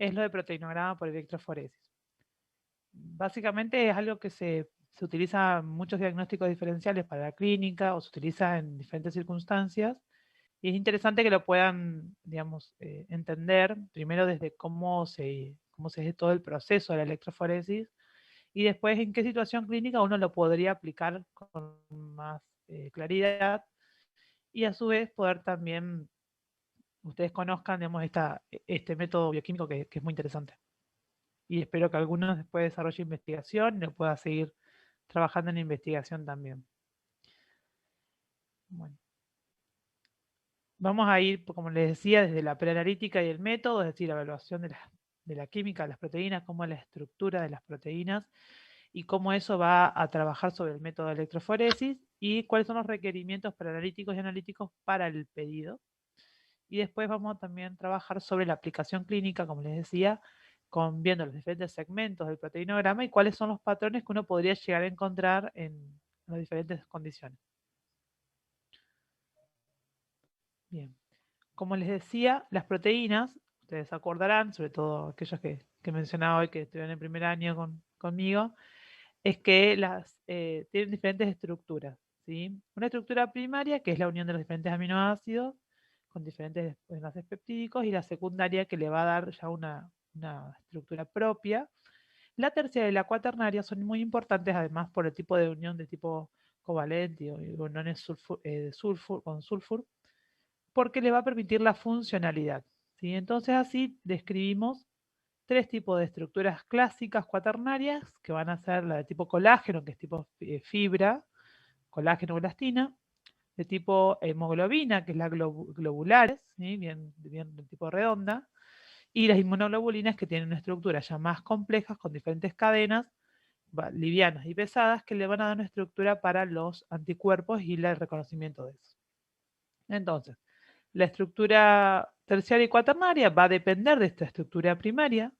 es lo de proteinograma por electroforesis. Básicamente es algo que se utiliza en muchos diagnósticos diferenciales para la clínica o se utiliza en diferentes circunstancias. Y es interesante que lo puedan, digamos, entender primero desde cómo se hace todo el proceso de la electroforesis y después en qué situación clínica uno lo podría aplicar con más claridad y a su vez poder también ustedes conozcan, digamos, este método bioquímico que es muy interesante. Y espero que algunos después desarrollen investigación y lo pueda seguir trabajando en investigación también. Bueno, vamos a ir, como les decía, desde la preanalítica y el método, es decir, la evaluación de la química de las proteínas, cómo es la estructura de las proteínas y cómo eso va a trabajar sobre el método de electroforesis y cuáles son los requerimientos preanalíticos y analíticos para el pedido. Y después vamos a también trabajar sobre la aplicación clínica, como les decía, viendo los diferentes segmentos del proteinograma y cuáles son los patrones que uno podría llegar a encontrar en las diferentes condiciones. Bien, como les decía, las proteínas, ustedes acordarán, sobre todo aquellos que mencionaba hoy que estuvieron en primer año conmigo, es que tienen diferentes estructuras. ¿Sí? Una estructura primaria, que es la unión de los diferentes aminoácidos con diferentes enlaces peptídicos, y la secundaria, que le va a dar ya una estructura propia. La terciaria y la cuaternaria son muy importantes, además, por el tipo de unión de tipo covalente y uniones con sulfur, porque le va a permitir la funcionalidad. ¿Sí? Entonces, así describimos tres tipos de estructuras clásicas cuaternarias, que van a ser la de tipo colágeno, que es tipo fibra, colágeno elastina, de tipo hemoglobina, que es la globulares, ¿sí? bien de tipo redonda, y las inmunoglobulinas, que tienen una estructura ya más complejas con diferentes cadenas, livianas y pesadas, que le van a dar una estructura para los anticuerpos y el reconocimiento de eso. Entonces, la estructura terciaria y cuaternaria va a depender de esta estructura primaria,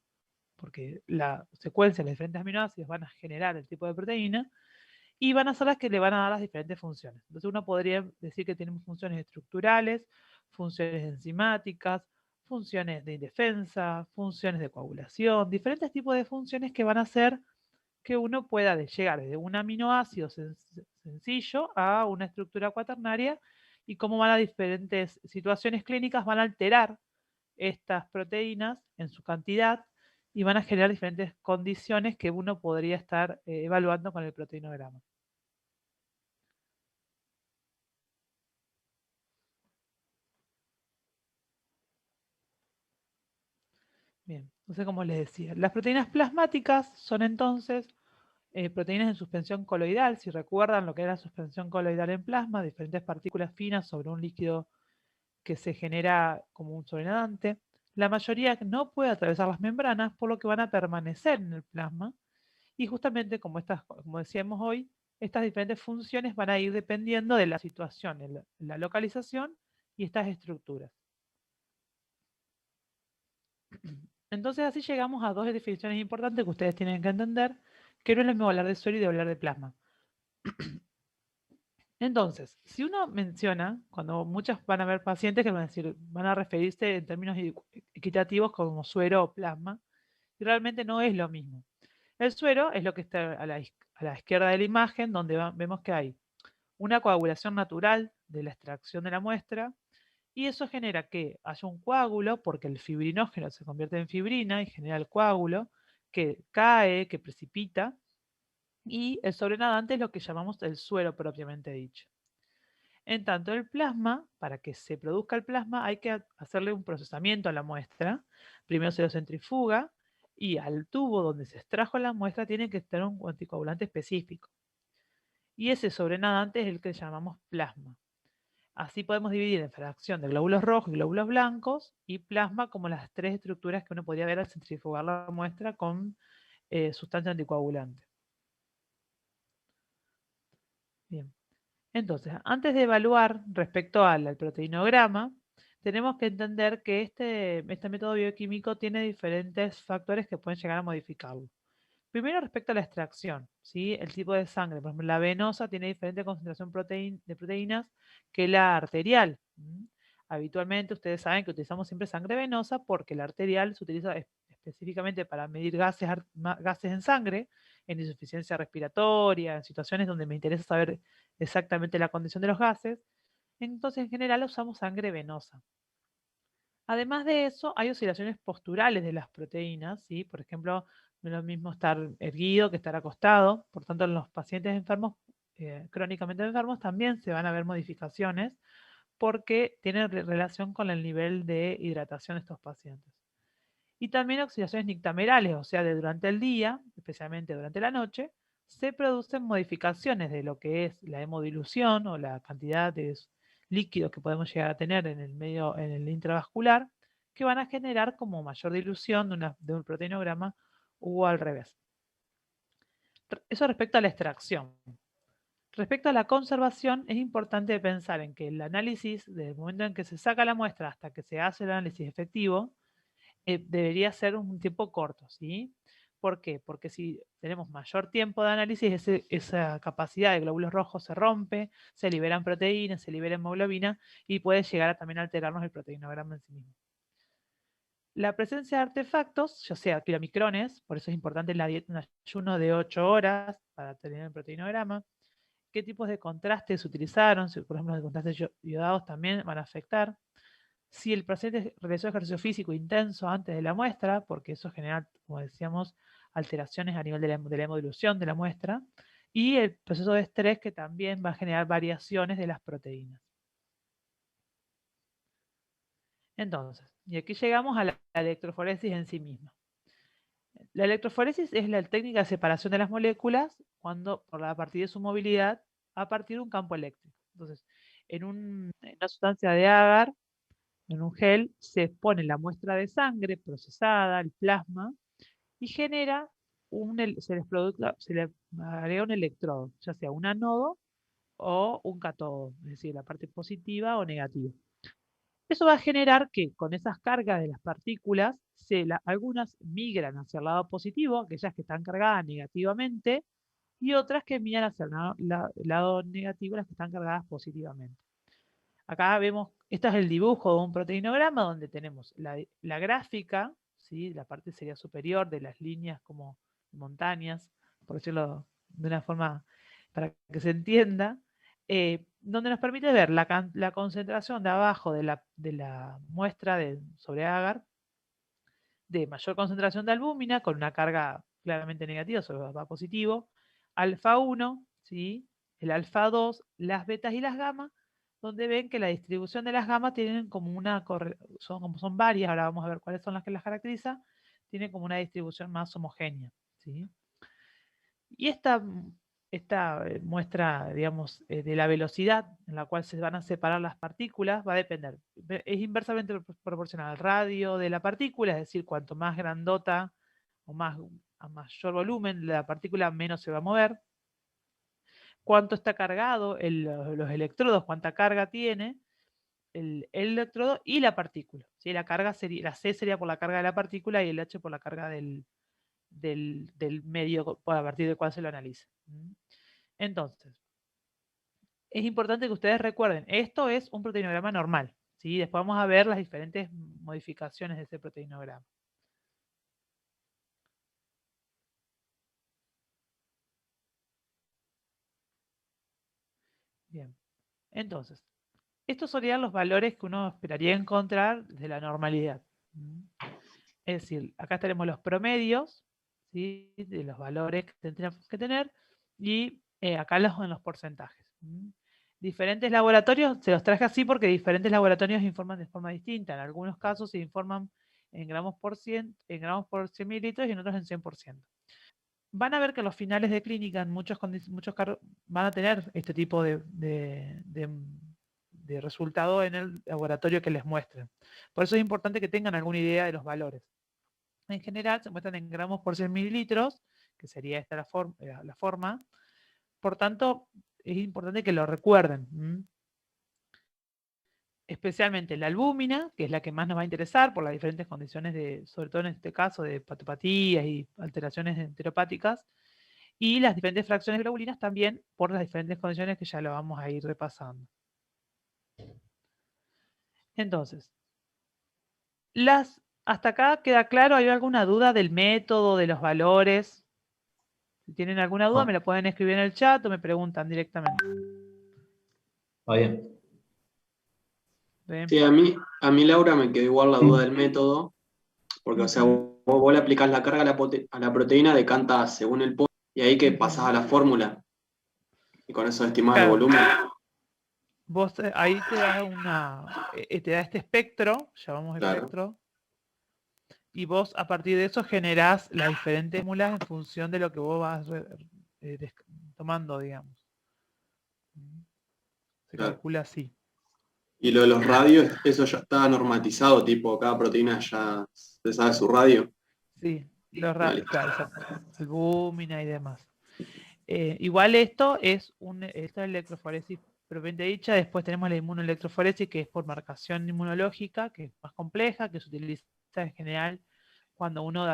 porque la secuencia de los diferentes aminoácidos van a generar el tipo de proteína y van a ser las que le van a dar las diferentes funciones. Entonces uno podría decir que tenemos funciones estructurales, funciones enzimáticas, funciones de defensa, funciones de coagulación, diferentes tipos de funciones que van a hacer que uno pueda llegar desde un aminoácido sencillo a una estructura cuaternaria y cómo van a diferentes situaciones clínicas van a alterar estas proteínas en su cantidad y van a generar diferentes condiciones que uno podría estar evaluando con el proteinograma. Bien, entonces como les decía, las proteínas plasmáticas son entonces proteínas en suspensión coloidal. Si recuerdan lo que era la suspensión coloidal en plasma, diferentes partículas finas sobre un líquido que se genera como un sobrenadante. La mayoría no puede atravesar las membranas, por lo que van a permanecer en el plasma. Y justamente como decíamos hoy, estas diferentes funciones van a ir dependiendo de la situación, la localización y estas estructuras. Entonces así llegamos a dos definiciones importantes que ustedes tienen que entender, que no es lo mismo hablar de suero y de hablar de plasma. Entonces, si uno menciona, cuando muchas van a ver pacientes que van a referirse en términos equitativos como suero o plasma, y realmente no es lo mismo. El suero es lo que está a la izquierda de la imagen, donde vemos que hay una coagulación natural de la extracción de la muestra, y eso genera que haya un coágulo, porque el fibrinógeno se convierte en fibrina y genera el coágulo, que cae, que precipita, y el sobrenadante es lo que llamamos el suero propiamente dicho. En tanto, el plasma, para que se produzca el plasma, hay que hacerle un procesamiento a la muestra. Primero se lo centrifuga y al tubo donde se extrajo la muestra tiene que estar un anticoagulante específico. Y ese sobrenadante es el que llamamos plasma. Así podemos dividir en fracción de glóbulos rojos y glóbulos blancos y plasma como las tres estructuras que uno podría ver al centrifugar la muestra con sustancia anticoagulante. Bien. Entonces, antes de evaluar respecto al proteinograma, tenemos que entender que este método bioquímico tiene diferentes factores que pueden llegar a modificarlo. Primero, respecto a la extracción, ¿sí? El tipo de sangre, por ejemplo, la venosa tiene diferente concentración de proteínas que la arterial. Habitualmente ustedes saben que utilizamos siempre sangre venosa porque la arterial se utiliza específicamente para medir gases en sangre, en insuficiencia respiratoria, en situaciones donde me interesa saber exactamente la condición de los gases. Entonces, en general, usamos sangre venosa. Además de eso, hay oscilaciones posturales de las proteínas, ¿sí? Por ejemplo, no es lo mismo estar erguido que estar acostado. Por tanto, en los pacientes enfermos, crónicamente enfermos, también se van a ver modificaciones porque tienen relación con el nivel de hidratación de estos pacientes. Y también oxidaciones nictamerales, o sea, de durante el día, especialmente durante la noche, se producen modificaciones de lo que es la hemodilución o la cantidad de líquidos que podemos llegar a tener en el medio, en el intravascular, que van a generar como mayor dilución de un proteinograma o al revés. Eso respecto a la extracción. Respecto a la conservación, es importante pensar en que el análisis, desde el momento en que se saca la muestra hasta que se hace el análisis efectivo, debería ser un tiempo corto, ¿sí? ¿Por qué? Porque si tenemos mayor tiempo de análisis, esa capacidad de glóbulos rojos se rompe, se liberan proteínas, se libera hemoglobina y puede llegar a también alterarnos el proteinograma en sí mismo. La presencia de artefactos, ya sea kilomicrones, por eso es importante en la dieta un ayuno de 8 horas para tener el proteinograma. ¿Qué tipos de contrastes se utilizaron? Si, por ejemplo, los contrastes iodados también van a afectar. Si el paciente realizó ejercicio físico intenso antes de la muestra, porque eso genera, como decíamos, alteraciones a nivel de la hemodilución de la muestra, y el proceso de estrés que también va a generar variaciones de las proteínas. Entonces, y aquí llegamos a la electroforesis en sí misma. La electroforesis es la técnica de separación de las moléculas a partir de su movilidad a partir de un campo eléctrico. Entonces, en una sustancia de agar, en un gel, se expone la muestra de sangre procesada, el plasma, y genera se le agrega un electrodo, ya sea un anodo o un catodo, es decir, la parte positiva o negativa. Eso va a generar que con esas cargas de las partículas, algunas migran hacia el lado positivo, aquellas que están cargadas negativamente, y otras que migran hacia el lado negativo, las que están cargadas positivamente. Acá vemos, este es el dibujo de un proteinograma donde tenemos la gráfica, ¿sí? La parte sería superior de las líneas como montañas, por decirlo de una forma para que se entienda, donde nos permite ver la concentración de abajo de la muestra sobre agar, de mayor concentración de albúmina, con una carga claramente negativa sobre el positivo, alfa 1, ¿sí? El alfa 2, las betas y las gamas, donde ven que la distribución de las gamas tienen como son varias, ahora vamos a ver cuáles son las que las caracteriza, tiene como una distribución más homogénea, ¿sí? Y esta muestra, digamos, de la velocidad en la cual se van a separar las partículas va a depender. Es inversamente proporcional al radio de la partícula, es decir, cuanto más grandota o a mayor volumen la partícula, menos se va a mover. Cuánto está cargado los electrodos, cuánta carga tiene el electrodo y la partícula. ¿Sí? La C sería por la carga de la partícula y el H por la carga del medio a partir del cual se lo analiza. Entonces, es importante que ustedes recuerden, esto es un proteinograma normal, ¿sí? Después vamos a ver las diferentes modificaciones de ese proteinograma. Bien, entonces, estos serían los valores que uno esperaría encontrar de la normalidad. Es decir, acá tenemos los promedios, ¿sí? De los valores que tendríamos que tener y acá en los porcentajes. Diferentes laboratorios, se los traje así porque diferentes laboratorios informan de forma distinta. En algunos casos se informan en gramos por 100, en gramos por 100 mililitros y en otros en 100%. Van a ver que los finales de clínica en muchos casos van a tener este tipo de resultado en el laboratorio que les muestren. Por eso es importante que tengan alguna idea de los valores. En general se muestran en gramos por 100 mililitros, que sería esta la forma. Por tanto, es importante que lo recuerden. Especialmente la albúmina, que es la que más nos va a interesar por las diferentes condiciones sobre todo en este caso, de patopatías y alteraciones enteropáticas, y las diferentes fracciones de globulinas también por las diferentes condiciones que ya lo vamos a ir repasando. Entonces, ¿Hasta acá queda claro? ¿Hay alguna duda del método, de los valores? Si tienen alguna duda, me No, la pueden escribir en el chat o me preguntan directamente. está bien. ¿Bien? Sí, a mí Laura me quedó igual la duda del método, porque o sea, Ujú, vos le aplicás la carga a la proteína, decanta según el pozo, y ahí que pasás a ujú. la fórmula, y con eso estimás el Claro, volumen. vos ahí te da te da este espectro, llamamos Claro, espectro, y vos a partir de eso generás las diferentes fórmulas en función de lo que vos vas tomando, digamos. Se claro. calcula así. Y lo de los radios, eso ya está normatizado, tipo, cada proteína ya se sabe su radio. Sí, Dale. claro, exacto. Albúmina y demás. Igual esto es electroforesis propiamente dicha. Después tenemos la inmunoelectroforesis, que es por marcación inmunológica, que es más compleja, que se utiliza en general cuando uno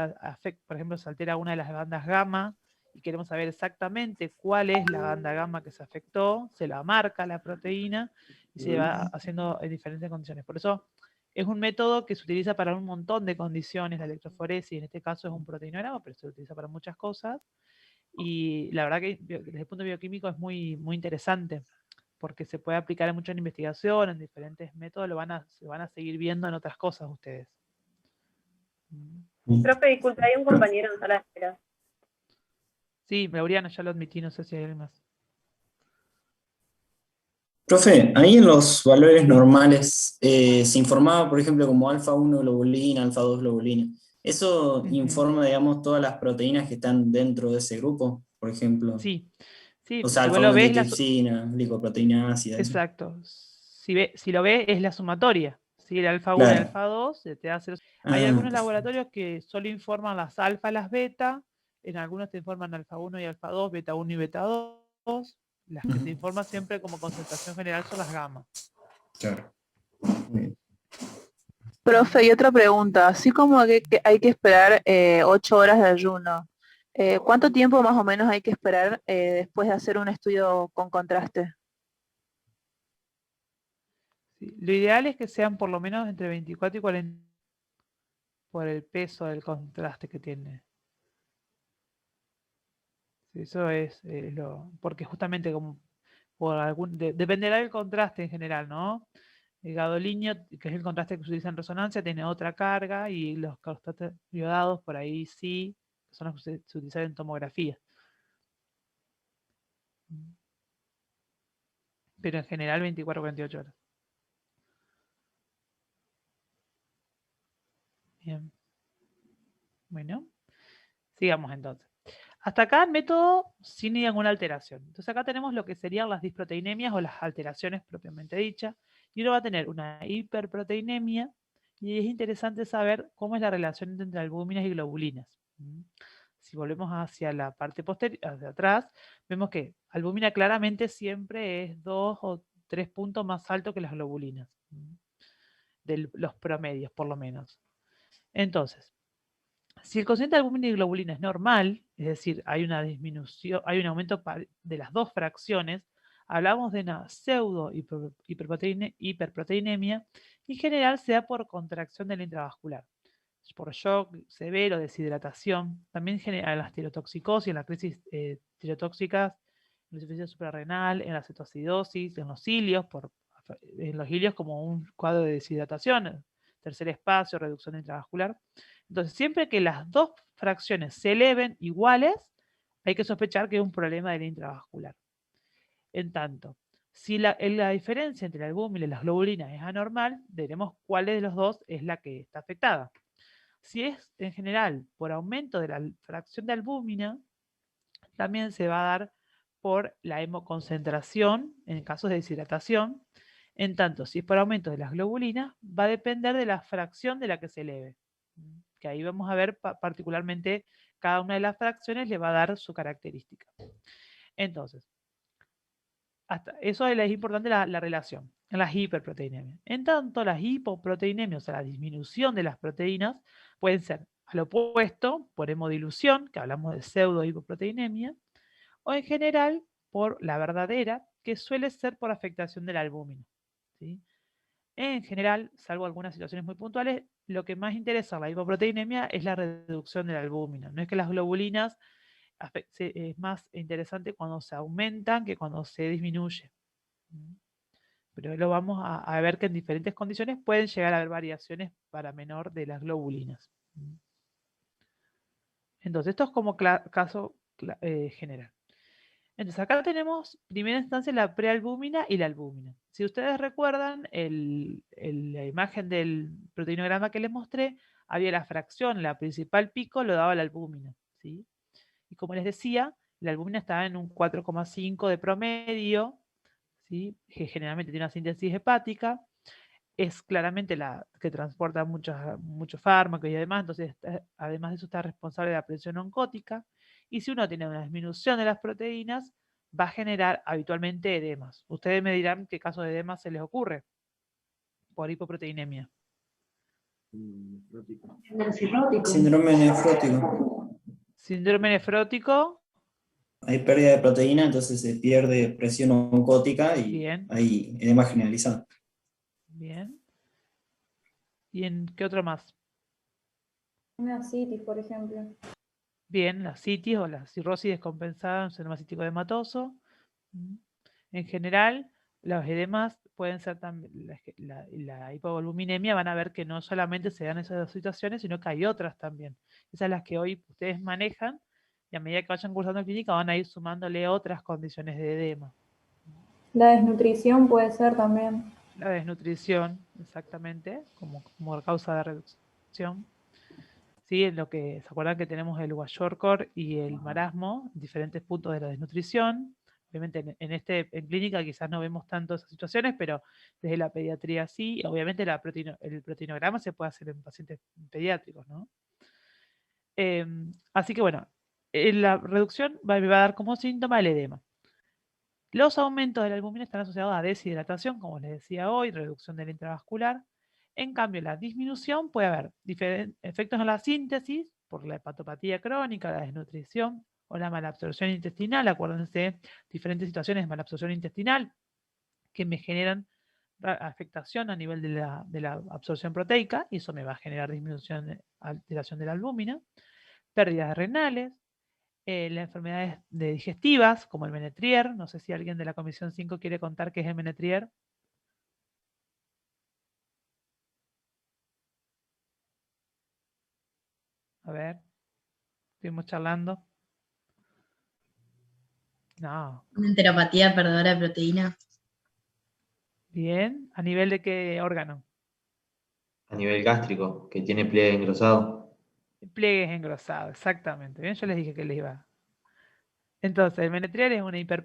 por ejemplo, se altera una de las bandas gamma y queremos saber exactamente cuál es la banda gamma que se afectó, se la marca la proteína y se va haciendo en diferentes condiciones. Por eso es un método que se utiliza para un montón de condiciones, la electroforesis, en este caso es un proteinograma, pero se utiliza para muchas cosas. Y la verdad que desde el punto bioquímico es muy, muy interesante, porque se puede aplicar en muchas investigaciones, en diferentes métodos, se van a seguir viendo en otras cosas ustedes. Profe, disculpe, hay un compañero en sala de espera. Sí, Lauriano, ya lo admití, no sé si hay alguien más. Profe, ahí en los valores normales se informaba, por ejemplo, como alfa 1 globulina, alfa 2 globulina. ¿Eso Ujú. informa, digamos, todas las proteínas que están dentro de ese grupo? Por ejemplo, Sí, o sí, sea, si vos alfa lo 1 ves, antitripsina, glicoproteína ácida, eso. exacto. Si lo ves, es la sumatoria. ¿Sí? El alfa 1 y el Claro. alfa 2 te hace hay Ah, algunos perfecto. laboratorios que solo informan las alfa y las beta, en algunos te informan alfa 1 y alfa 2, beta 1 y beta 2. Las que te Ujú, informan siempre como concentración general son las gamma. claro. Muy bien. Profe, y otra pregunta, así como que hay que esperar 8 horas de ayuno, ¿cuánto tiempo más o menos hay que esperar después de hacer un estudio con contraste? Sí, lo ideal es que sean por lo menos entre 24 y 40 por el peso del contraste que tiene. Sí, eso es porque justamente como dependerá del contraste en general, ¿no? El gadolinio, que es el contraste que se utiliza en resonancia, tiene otra carga y los contrastes iodados por ahí sí, son los que se utilizan en tomografía. Pero en general 24 o 48 horas. Bien. Bueno, sigamos entonces. Hasta acá el método sin ninguna alteración. Entonces acá tenemos lo que serían las disproteinemias o las alteraciones propiamente dichas. Y uno va a tener una hiperproteinemia y es interesante saber cómo es la relación entre albúminas y globulinas. Si volvemos hacia la parte posterior, hacia atrás, vemos que albúmina claramente siempre es 2 o 3 puntos más alto que las globulinas, de los promedios por lo menos. Entonces, si el cociente de albúmina y globulina es normal, es decir, hay una disminución, hay un aumento de las dos fracciones, hablamos de una pseudo hiperproteinemia y en general se da por contracción del intravascular, por shock severo, deshidratación, también genera las tirotoxicosis, en las crisis tirotóxicas, en la insuficiencia suprarrenal, en la cetoacidosis, en los cilios, en los cilios como un cuadro de deshidratación, tercer espacio, reducción intravascular. Entonces, siempre que las dos fracciones se eleven iguales, hay que sospechar que es un problema del intravascular. En tanto, si la diferencia entre la albúmina y las globulinas es anormal, veremos cuál de los dos es la que está afectada. Si es en general por aumento de la fracción de albúmina, también se va a dar por la hemoconcentración en casos de deshidratación. En tanto, si es por aumento de las globulinas, va a depender de la fracción de la que se eleve. Que ahí vamos a ver particularmente cada una de las fracciones le va a dar su característica. Entonces, hasta eso es importante la relación en las hiperproteinemias. En tanto, las hipoproteinemias, o sea, la disminución de las proteínas, pueden ser al opuesto, por hemodilución, que hablamos de pseudo hipoproteinemia, o en general por la verdadera, que suele ser por afectación del albúmina. ¿Sí? En general, salvo algunas situaciones muy puntuales, lo que más interesa a la hipoproteinemia es la reducción de la albúmina. No es que las globulinas es más interesante cuando se aumentan que cuando se disminuye. Pero lo vamos a ver que en diferentes condiciones pueden llegar a haber variaciones para menor de las globulinas. Entonces, esto es como caso general. Entonces, acá tenemos, primera instancia, la prealbúmina y la albúmina. Si ustedes recuerdan, la imagen del proteinograma que les mostré, había la fracción, la principal pico lo daba la albúmina, ¿sí? Y como les decía, la albúmina estaba en un 4,5 de promedio, ¿sí? Que generalmente tiene una síntesis hepática, es claramente la que transporta muchos fármacos y además, entonces, además de eso está responsable de la presión oncótica, y si uno tiene una disminución de las proteínas, va a generar habitualmente edemas. Ustedes me dirán qué caso de edema se les ocurre por hipoproteinemia. Síndrome nefrótico. Síndrome nefrótico, Hay pérdida de proteína, entonces se pierde presión oncótica y bien, hay edema generalizado. bien. ¿Y en qué otro más? Una citis, por ejemplo. Bien, la citis o la cirrosis descompensada, un síndrome cítico edematoso. En general, los edemas pueden ser también, la hipovoluminemia, van a ver que no solamente se dan esas dos situaciones, sino que hay otras también. Esas son las que hoy ustedes manejan y a medida que vayan cursando clínica van a ir sumándole otras condiciones de edema. La desnutrición puede ser también. La desnutrición, exactamente, como causa de reducción. ¿Sí? En lo que se acuerdan que tenemos el Kwashiorkor y el marasmo, diferentes puntos de la desnutrición. Obviamente en clínica quizás no vemos tanto esas situaciones, pero desde la pediatría sí. Obviamente el proteinograma se puede hacer en pacientes pediátricos, ¿no? Así que bueno, la reducción me va a dar como síntoma el edema. Los aumentos de la albúmina están asociados a deshidratación, como les decía hoy, reducción del intravascular. En cambio, la disminución puede haber efectos en la síntesis por la hepatopatía crónica, la desnutrición o la malabsorción intestinal. Acuérdense, diferentes situaciones de malabsorción intestinal que me generan afectación a nivel de la absorción proteica y eso me va a generar disminución, alteración de la albúmina. Pérdidas renales, las enfermedades digestivas, como el Menetrier. No sé si alguien de la Comisión 5 quiere contar qué es el Menetrier. A ver, estuvimos charlando. No. Una enteropatía perdedora de proteína. Bien. ¿A nivel de qué órgano? A nivel gástrico, que tiene pliegue engrosado. Pliegues engrosados, exactamente. Bien, yo les dije que les iba. Entonces, el Menetrier es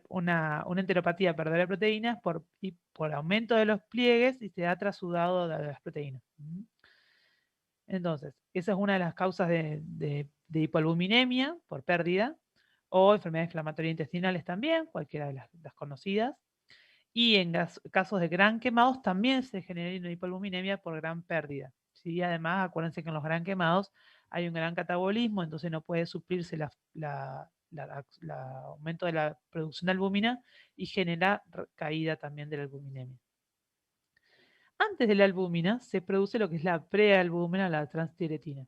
una enteropatía perdedora de proteínas por aumento de los pliegues y se da trasudado de las proteínas. Entonces, esa es una de las causas de hipoalbuminemia por pérdida o enfermedades inflamatorias intestinales también, cualquiera de las conocidas. Y en casos de gran quemados también se genera una hipoalbuminemia por gran pérdida. ¿Sí? Además, acuérdense que en los gran quemados hay un gran catabolismo, entonces no puede suplirse el aumento de la producción de albúmina y genera caída también de la albuminemia. Antes de la albúmina se produce lo que es la prealbúmina, la transtiretina,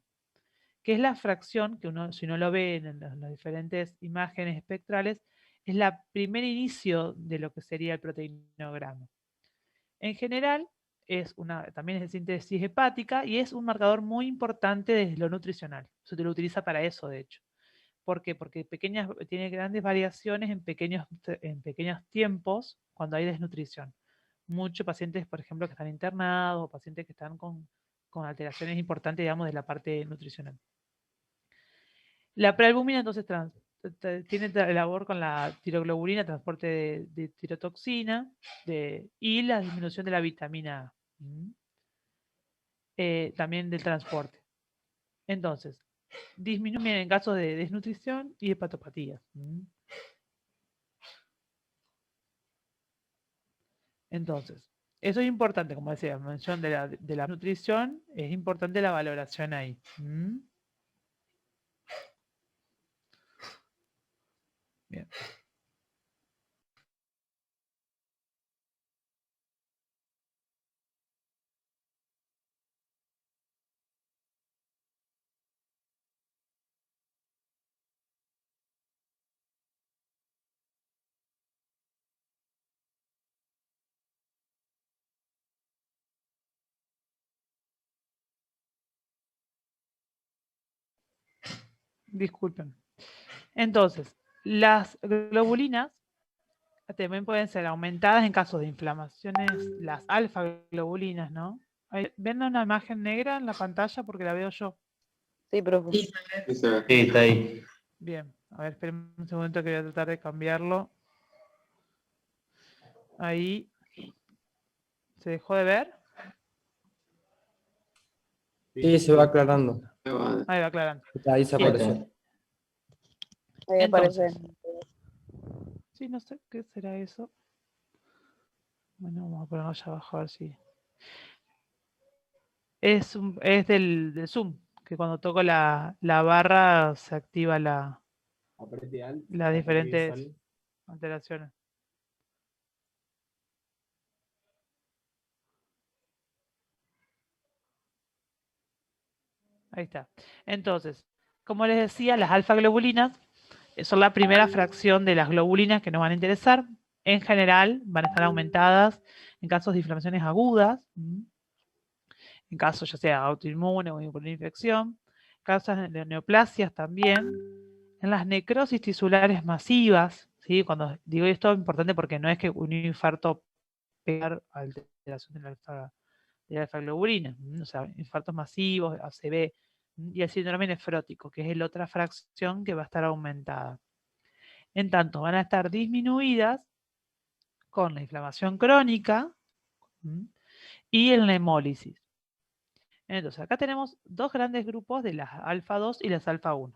que es la fracción que uno, si uno lo ve en las diferentes imágenes espectrales, es el primer inicio de lo que sería el proteinograma. En general, también es de síntesis hepática y es un marcador muy importante desde lo nutricional. Se lo utiliza para eso, de hecho. ¿Por qué? Porque tiene grandes variaciones en pequeños tiempos cuando hay desnutrición. Muchos pacientes, por ejemplo, que están internados o pacientes que están con alteraciones importantes, digamos, de la parte nutricional. La prealbúmina entonces tiene labor con la tiroglobulina, transporte de tirotoxina y la disminución de la vitamina A. También del transporte. Entonces, disminuyen en casos de desnutrición y hepatopatía. Entonces, eso es importante, como decía, mención de la nutrición, es importante la valoración ahí. Bien. Disculpen. Entonces, las globulinas también pueden ser aumentadas en caso de inflamaciones, las alfa-globulinas, ¿no? ¿Ven una imagen negra en la pantalla? Porque la veo yo. Sí, profe. Sí, Sí, está ahí. Bien, a ver, esperen un segundo que voy a tratar de cambiarlo. Ahí. ¿Se dejó de ver? Sí, se va aclarando. Ahí va aclarando. Ahí se Ahí apareció. está. Ahí aparece. Entonces, sí, no sé qué será eso. Bueno, vamos a ponerlo allá abajo a ver si. Es del Zoom, que cuando toco la barra se activa las diferentes alteraciones. Ahí está. Entonces, como les decía, las alfa-globulinas son la primera fracción de las globulinas que nos van a interesar. En general, van a estar aumentadas en casos de inflamaciones agudas, en casos ya sea autoinmune o por una infección, casos de neoplasias también, en las necrosis tisulares masivas, ¿sí? Cuando digo esto es importante porque no es que un infarto pegar alteración de la alfa-globulina, o sea, infartos masivos, ACV, y el síndrome nefrótico, que es la otra fracción que va a estar aumentada. En tanto, van a estar disminuidas con la inflamación crónica y en la hemólisis. Entonces, acá tenemos dos grandes grupos de las alfa-2 y las alfa-1.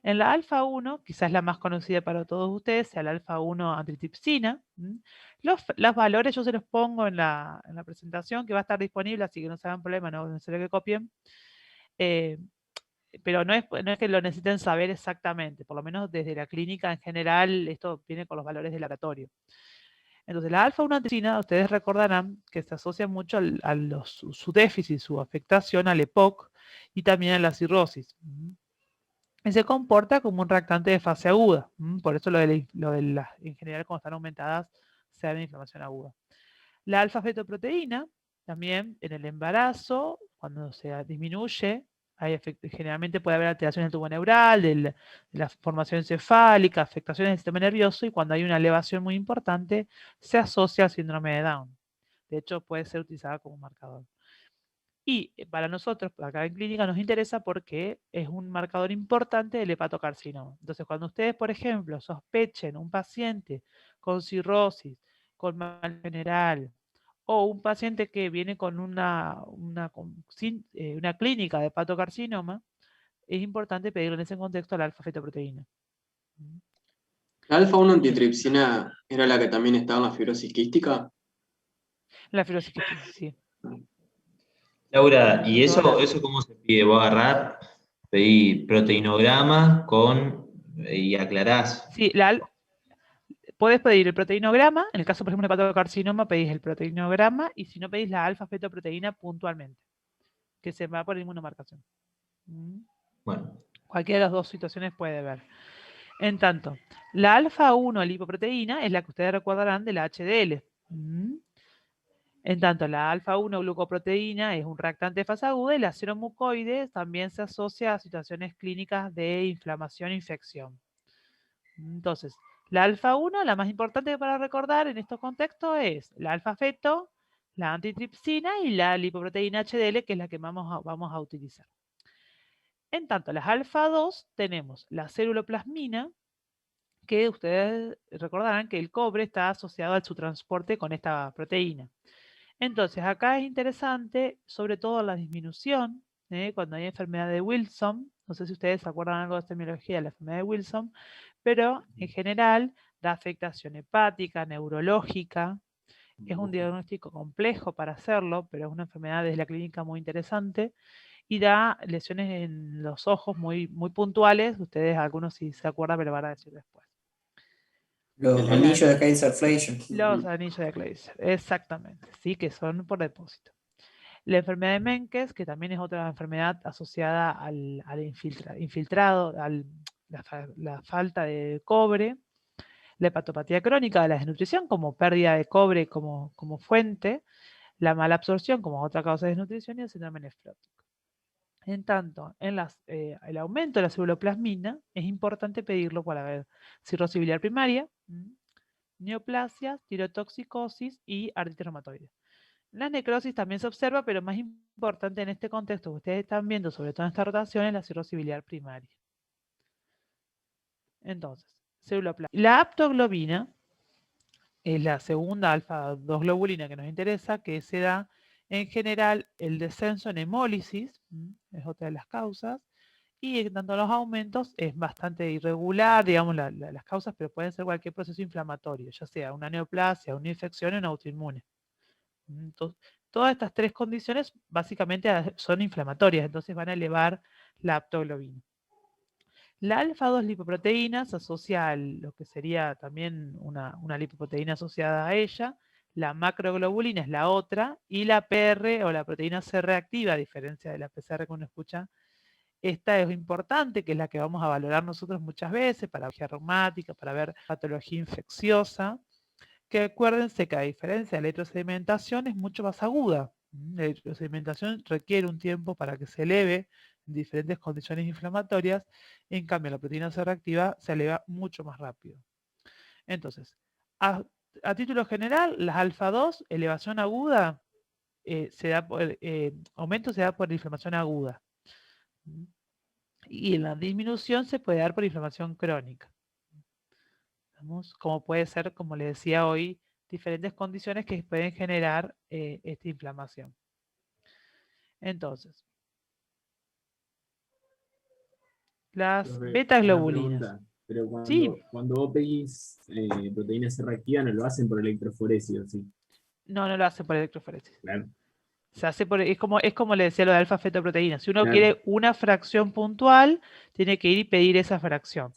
En la alfa-1, quizás la más conocida para todos ustedes, sea la alfa-1 antitripsina. Los valores yo se los pongo en la presentación, que va a estar disponible, así que no se hagan problema, no es necesario que copien. Pero no es que lo necesiten saber exactamente, por lo menos desde la clínica en general, esto viene con los valores del laboratorio. Entonces, la alfa-1 antitripsina, ustedes recordarán que se asocia mucho su déficit, su afectación al EPOC y también a la cirrosis. Y se comporta como un reactante de fase aguda. Por eso en general, cuando están aumentadas, se da inflamación aguda. La alfa-fetoproteína, también en el embarazo, cuando se disminuye, generalmente puede haber alteración del tubo neural, de la formación encefálica, afectaciones del sistema nervioso, y cuando hay una elevación muy importante, se asocia al síndrome de Down. De hecho, puede ser utilizada como marcador. Y para nosotros, acá en clínica, nos interesa porque es un marcador importante del hepatocarcinoma. Entonces, cuando ustedes, por ejemplo, sospechen un paciente con cirrosis, con mal general, o un paciente que viene con una clínica de hepatocarcinoma, es importante pedirle en ese contexto la alfa-fetoproteína. ¿La alfa-1 antitripsina era la que también estaba en la fibrosis quística? La fibrosis quística, sí. Laura, ¿y eso cómo se pide? ¿Vos agarrás, pedí proteinograma y aclarás? Sí, podés pedir el proteinograma, en el caso, por ejemplo, de hepatocarcinoma, pedís el proteinograma, y si no, pedís la alfa-fetoproteína puntualmente, que se va por inmunomarcación. Bueno. Cualquiera de las dos situaciones puede ver. En tanto, la alfa-1 lipoproteína es la que ustedes recordarán de la HDL. En tanto, la alfa-1 glucoproteína es un reactante de fase aguda y la seromucoide también se asocia a situaciones clínicas de inflamación e infección. Entonces, la alfa-1, la más importante para recordar en estos contextos es la alfa-feto, la antitripsina y la lipoproteína HDL, que es la que vamos a utilizar. En tanto, las alfa-2 tenemos la ceruloplasmina, que ustedes recordarán que el cobre está asociado a su transporte con esta proteína. Entonces, acá es interesante, sobre todo la disminución, cuando hay enfermedad de Wilson. No sé si ustedes se acuerdan algo de esta epidemiología de la enfermedad de Wilson, pero en general da afectación hepática, neurológica. Es un diagnóstico complejo para hacerlo, pero es una enfermedad desde la clínica muy interesante y da lesiones en los ojos muy, muy puntuales. Ustedes, algunos si se acuerdan, me lo van a decir después. Los anillos de Kaiser-Fleischer. Los anillos de Kaiser, exactamente, sí, que son por depósito. La enfermedad de Menkes, que también es otra enfermedad asociada al infiltrado, la falta de cobre, la hepatopatía crónica, la desnutrición como pérdida de cobre como fuente, la mala absorción como otra causa de desnutrición y el síndrome nefrótico. En tanto, en el aumento de la ceruloplasmina es importante pedirlo para ver cirrosis biliar primaria, neoplasias, tirotoxicosis y artritis reumatoide. La necrosis también se observa, pero más importante en este contexto que ustedes están viendo, sobre todo en esta rotación, es la cirrosis biliar primaria. Entonces, ceruloplasmina. La aptoglobina es la segunda alfa-2 globulina que nos interesa, que se da en general el descenso en hemólisis, es otra de las causas, y en tanto los aumentos es bastante irregular, digamos, las causas, pero pueden ser cualquier proceso inflamatorio, ya sea una neoplasia, una infección o una autoinmune. Entonces, todas estas tres condiciones básicamente son inflamatorias, entonces van a elevar la aptoglobina. La alfa-2 lipoproteína se asocia a lo que sería también una lipoproteína asociada a ella. La macroglobulina es la otra. Y la PR o la proteína C reactiva, a diferencia de la PCR que uno escucha, esta es importante, que es la que vamos a valorar nosotros muchas veces para patología reumática, para ver patología infecciosa. Que acuérdense que a diferencia de la electrosedimentación es mucho más aguda. La electrosedimentación requiere un tiempo para que se eleve en diferentes condiciones inflamatorias, en cambio la proteína C reactiva se eleva mucho más rápido. Entonces, a título general, las alfa-2, elevación aguda, aumento se da por inflamación aguda. Y la disminución se puede dar por inflamación crónica. Como puede ser, como les decía hoy, diferentes condiciones que pueden generar esta inflamación. Entonces, las Profe, beta-globulinas. una pregunta, pero Sí, cuando vos pedís proteína C reactiva, no lo hacen por electroforesis, ¿sí? no lo hace por electroforesis. Claro. Se hace es como le decía lo de alfa-fetoproteína. Si uno Claro. quiere una fracción puntual, tiene que ir y pedir esa fracción.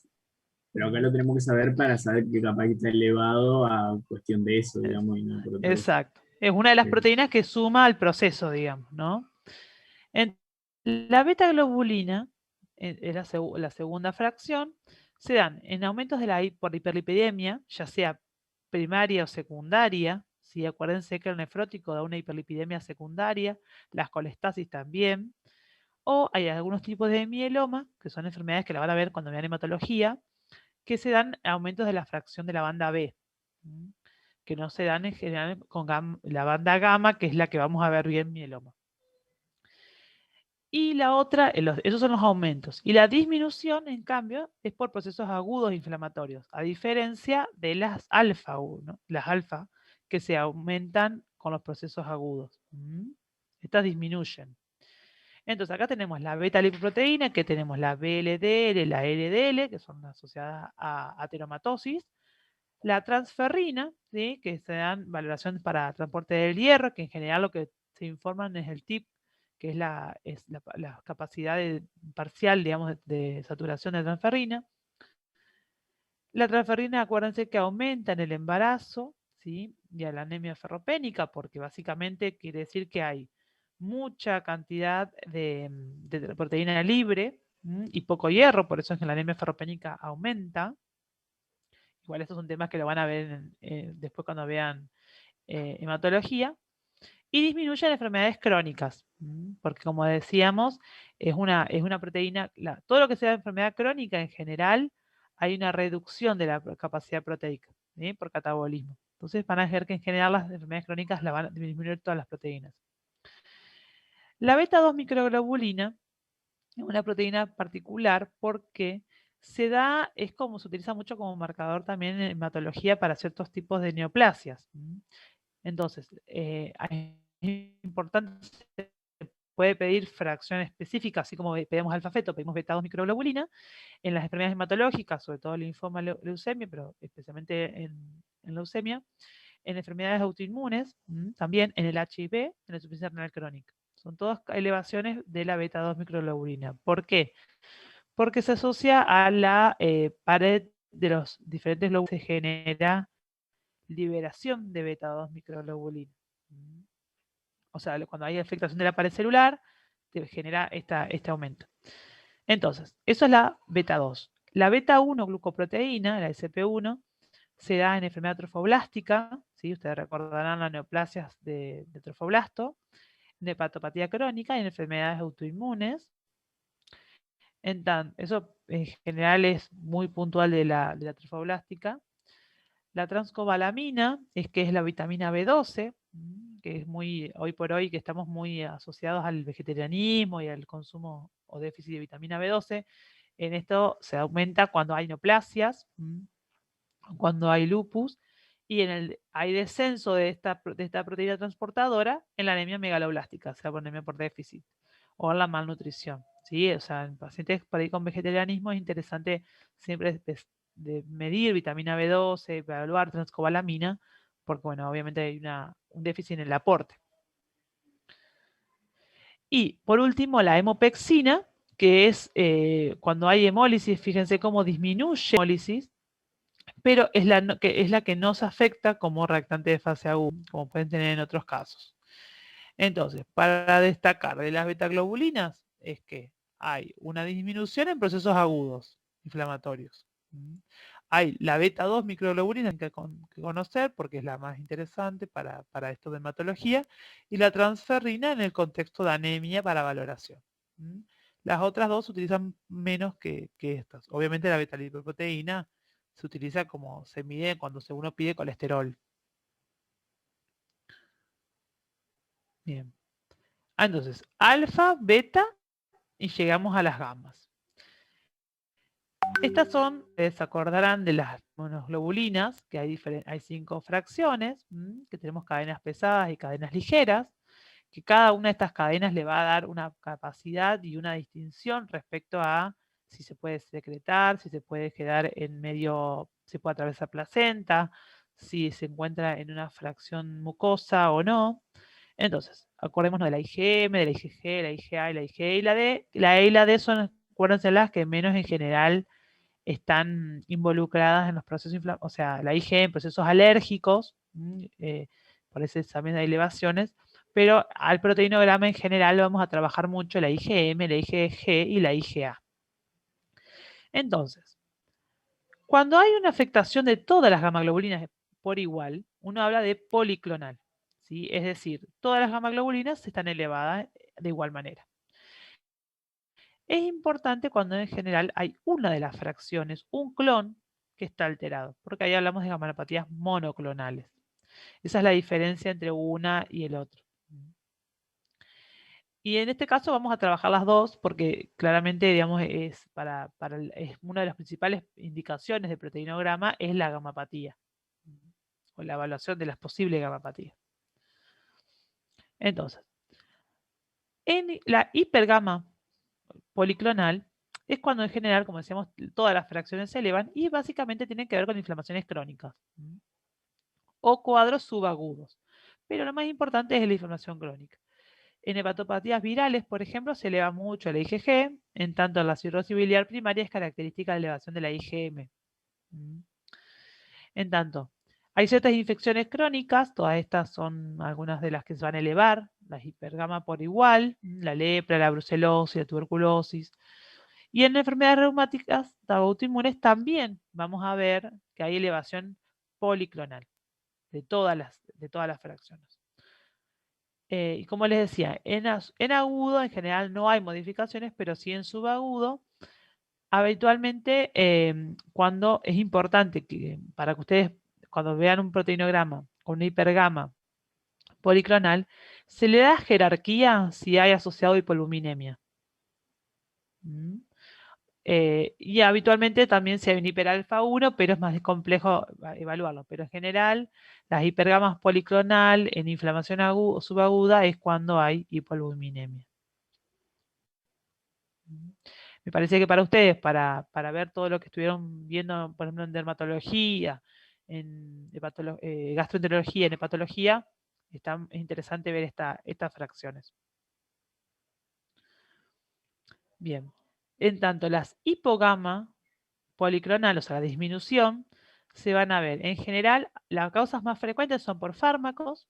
Pero acá lo tenemos que saber para saber que capaz que está elevado a cuestión de eso, digamos, y no por otra cosa. Exacto. Es una de las Sí. proteínas que suma al proceso, digamos, ¿no? La beta-globulina, es la segunda fracción, se dan en aumentos por hiperlipidemia, ya sea primaria o secundaria. ¿Sí? Acuérdense que el nefrótico da una hiperlipidemia secundaria, las colestasis también. O hay algunos tipos de mieloma, que son enfermedades que la van a ver cuando vean hematología, que se dan aumentos de la fracción de la banda B, que no se dan en general con la banda gamma, que es la que vamos a ver bien mieloma. Y la otra, esos son los aumentos. Y la disminución, en cambio, es por procesos agudos inflamatorios, a diferencia de las alfa-1, las alfa, que se aumentan con los procesos agudos. Estas disminuyen. Entonces, acá tenemos la beta-lipoproteína, que tenemos la BLDL, la LDL, que son asociadas a ateromatosis. La transferrina, ¿sí? Que se dan valoraciones para transporte del hierro, que en general lo que se informan es el TIP, que es la capacidad parcial, digamos, de saturación de transferrina. La transferrina, acuérdense que aumenta en el embarazo, ¿sí? Y a la anemia ferropénica, porque básicamente quiere decir que hay mucha cantidad de proteína libre y poco hierro, por eso es que la anemia ferropénica aumenta. Igual estos son temas que lo van a ver después cuando vean hematología. Y disminuye en enfermedades crónicas, porque como decíamos, es una proteína, todo lo que sea enfermedad crónica en general, hay una reducción de la capacidad proteica, ¿sí? Por catabolismo. Entonces van a ver que en general las enfermedades crónicas la van a disminuir todas las proteínas. La beta-2 microglobulina es una proteína particular porque se utiliza mucho como marcador también en hematología para ciertos tipos de neoplasias. Entonces, es importante, se puede pedir fracción específica, así como pedimos alfa-feto, pedimos beta-2 microglobulina, en las enfermedades hematológicas, sobre todo linfoma, leucemia, pero especialmente en leucemia, en enfermedades autoinmunes, también en el HIV, en la insuficiencia renal crónica. Son todas elevaciones de la beta-2 microglobulina. ¿Por qué? Porque se asocia a la pared de los diferentes glóbulos, se genera liberación de beta-2 microglobulina. O sea, cuando hay afectación de la pared celular, te genera este aumento. Entonces, eso es la beta-2. La beta-1 glucoproteína, la SP1, se da en enfermedad trofoblástica, ¿sí? Ustedes recordarán las neoplasias de trofoblasto, en hepatopatía crónica y en enfermedades autoinmunes. Eso en general es muy puntual de la trofoblástica. La transcobalamina que es la vitamina B12, que es muy, hoy por hoy, que estamos muy asociados al vegetarianismo y al consumo o déficit de vitamina B12. En esto se aumenta cuando hay neoplasias, cuando hay lupus, y hay descenso de esta proteína transportadora en la anemia megaloblástica, o sea, por anemia por déficit, o en la malnutrición. ¿Sí? O sea, en pacientes por ahí con vegetarianismo es interesante siempre de medir vitamina B12, evaluar transcobalamina, porque, bueno, obviamente hay un déficit en el aporte. Y, por último, la hemopexina, que es cuando hay hemólisis, fíjense cómo disminuye la hemólisis, pero es la que nos afecta como reactante de fase aguda, como pueden tener en otros casos. Entonces, para destacar de las betaglobulinas es que hay una disminución en procesos agudos inflamatorios. Hay la beta 2 microglobulina que conocer porque es la más interesante para esto de hematología, y la transferrina en el contexto de anemia para valoración. Las otras dos se utilizan menos que estas. Obviamente la beta-lipoproteína se utiliza como se mide cuando uno pide colesterol. Bien. Entonces, alfa, beta y llegamos a las gamas. Estas son, se acordarán de las monoglobulinas, que hay 5 fracciones, que tenemos cadenas pesadas y cadenas ligeras, que cada una de estas cadenas le va a dar una capacidad y una distinción respecto a si se puede secretar, si se puede quedar en medio, si puede atravesar placenta, si se encuentra en una fracción mucosa o no. Entonces, acordémonos de la IgM, de la IgG, la IgA y la IgE y la D. La E y la D son, acuérdense, las que menos en general están involucradas en los procesos inflamatorios, o sea, la IgE en procesos alérgicos, por eso también hay elevaciones, pero al proteinograma en general vamos a trabajar mucho la IgM, la IgG y la IgA. Entonces, cuando hay una afectación de todas las gamaglobulinas por igual, uno habla de policlonal, ¿sí? Es decir, todas las gamaglobulinas están elevadas de igual manera. Es importante cuando en general hay una de las fracciones, un clon, que está alterado, porque ahí hablamos de gamalopatías monoclonales. Esa es la diferencia entre una y el otro. Y en este caso vamos a trabajar las dos porque claramente, digamos, es una de las principales indicaciones de proteinograma es la gamapatía o la evaluación de las posibles gamapatías. Entonces, en la hipergama policlonal es cuando en general, como decíamos, todas las fracciones se elevan y básicamente tienen que ver con inflamaciones crónicas o cuadros subagudos. Pero lo más importante es la inflamación crónica. En hepatopatías virales, por ejemplo, se eleva mucho la IgG, en tanto la cirrosis biliar primaria es característica de elevación de la IgM. En tanto, hay ciertas infecciones crónicas, todas estas son algunas de las que se van a elevar, la hipergama por igual, la lepra, la brucelosis, la tuberculosis. Y en enfermedades reumáticas autoinmunes también vamos a ver que hay elevación policlonal de todas las fracciones. Y como les decía, en agudo en general no hay modificaciones, pero sí en subagudo, habitualmente cuando es importante para que ustedes cuando vean un proteinograma con una hipergama policlonal, se le da jerarquía si hay asociado hipoliminemia. Y habitualmente también si hay un hiperalfa 1, pero es más complejo evaluarlo. Pero en general, las hipergamas policlonal en inflamación subaguda es cuando hay hipoliminemia. Me parece que para ustedes, para ver todo lo que estuvieron viendo, por ejemplo, en dermatología, en gastroenterología, en hepatología, es interesante ver estas fracciones. Bien. En tanto, las hipogama policlonal, o sea, la disminución, se van a ver. En general, las causas más frecuentes son por fármacos,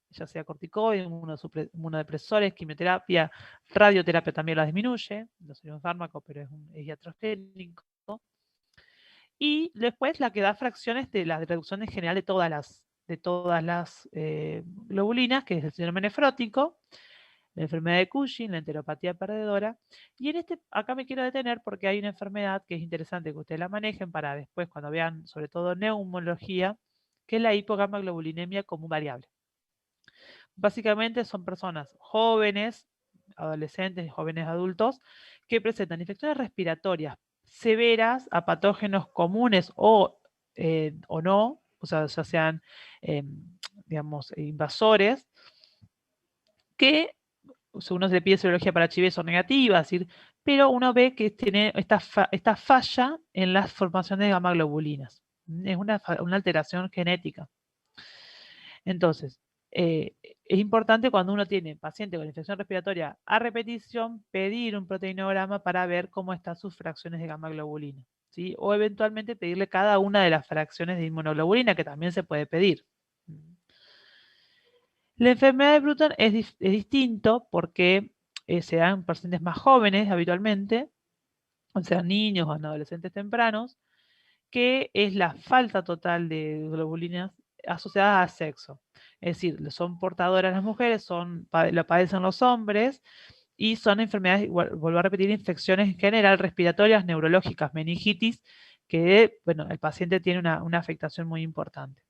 ya sea corticoides, inmunodepresores, quimioterapia, radioterapia también la disminuye, no sería un fármaco, pero es iatrogénico. Y después la que da fracciones de la reducción en general de todas las globulinas, que es el síndrome nefrótico, la enfermedad de Cushing, la enteropatía perdedora. Y acá me quiero detener porque hay una enfermedad que es interesante que ustedes la manejen para después, cuando vean sobre todo neumología, que es la hipogamaglobulinemia común variable. Básicamente son personas jóvenes, adolescentes, jóvenes adultos, que presentan infecciones respiratorias severas a patógenos comunes o no, o sea, ya sean, digamos, invasores, que si uno se le pide serología para HIV son negativas, pero uno ve que tiene esta falla en la formación de gamma globulinas. Es una alteración genética. Entonces, es importante cuando uno tiene paciente con infección respiratoria a repetición, pedir un proteinograma para ver cómo están sus fracciones de gamma globulina, ¿sí? O eventualmente pedirle cada una de las fracciones de inmunoglobulina, que también se puede pedir. La enfermedad de Bruton es distinto porque se da en pacientes más jóvenes habitualmente, o sea, niños o en adolescentes tempranos, que es la falta total de globulinas asociadas a sexo. Es decir, son portadoras las mujeres, lo padecen los hombres, y son enfermedades, vuelvo a repetir, infecciones en general respiratorias, neurológicas, meningitis, que, bueno, el paciente tiene una afectación muy importante.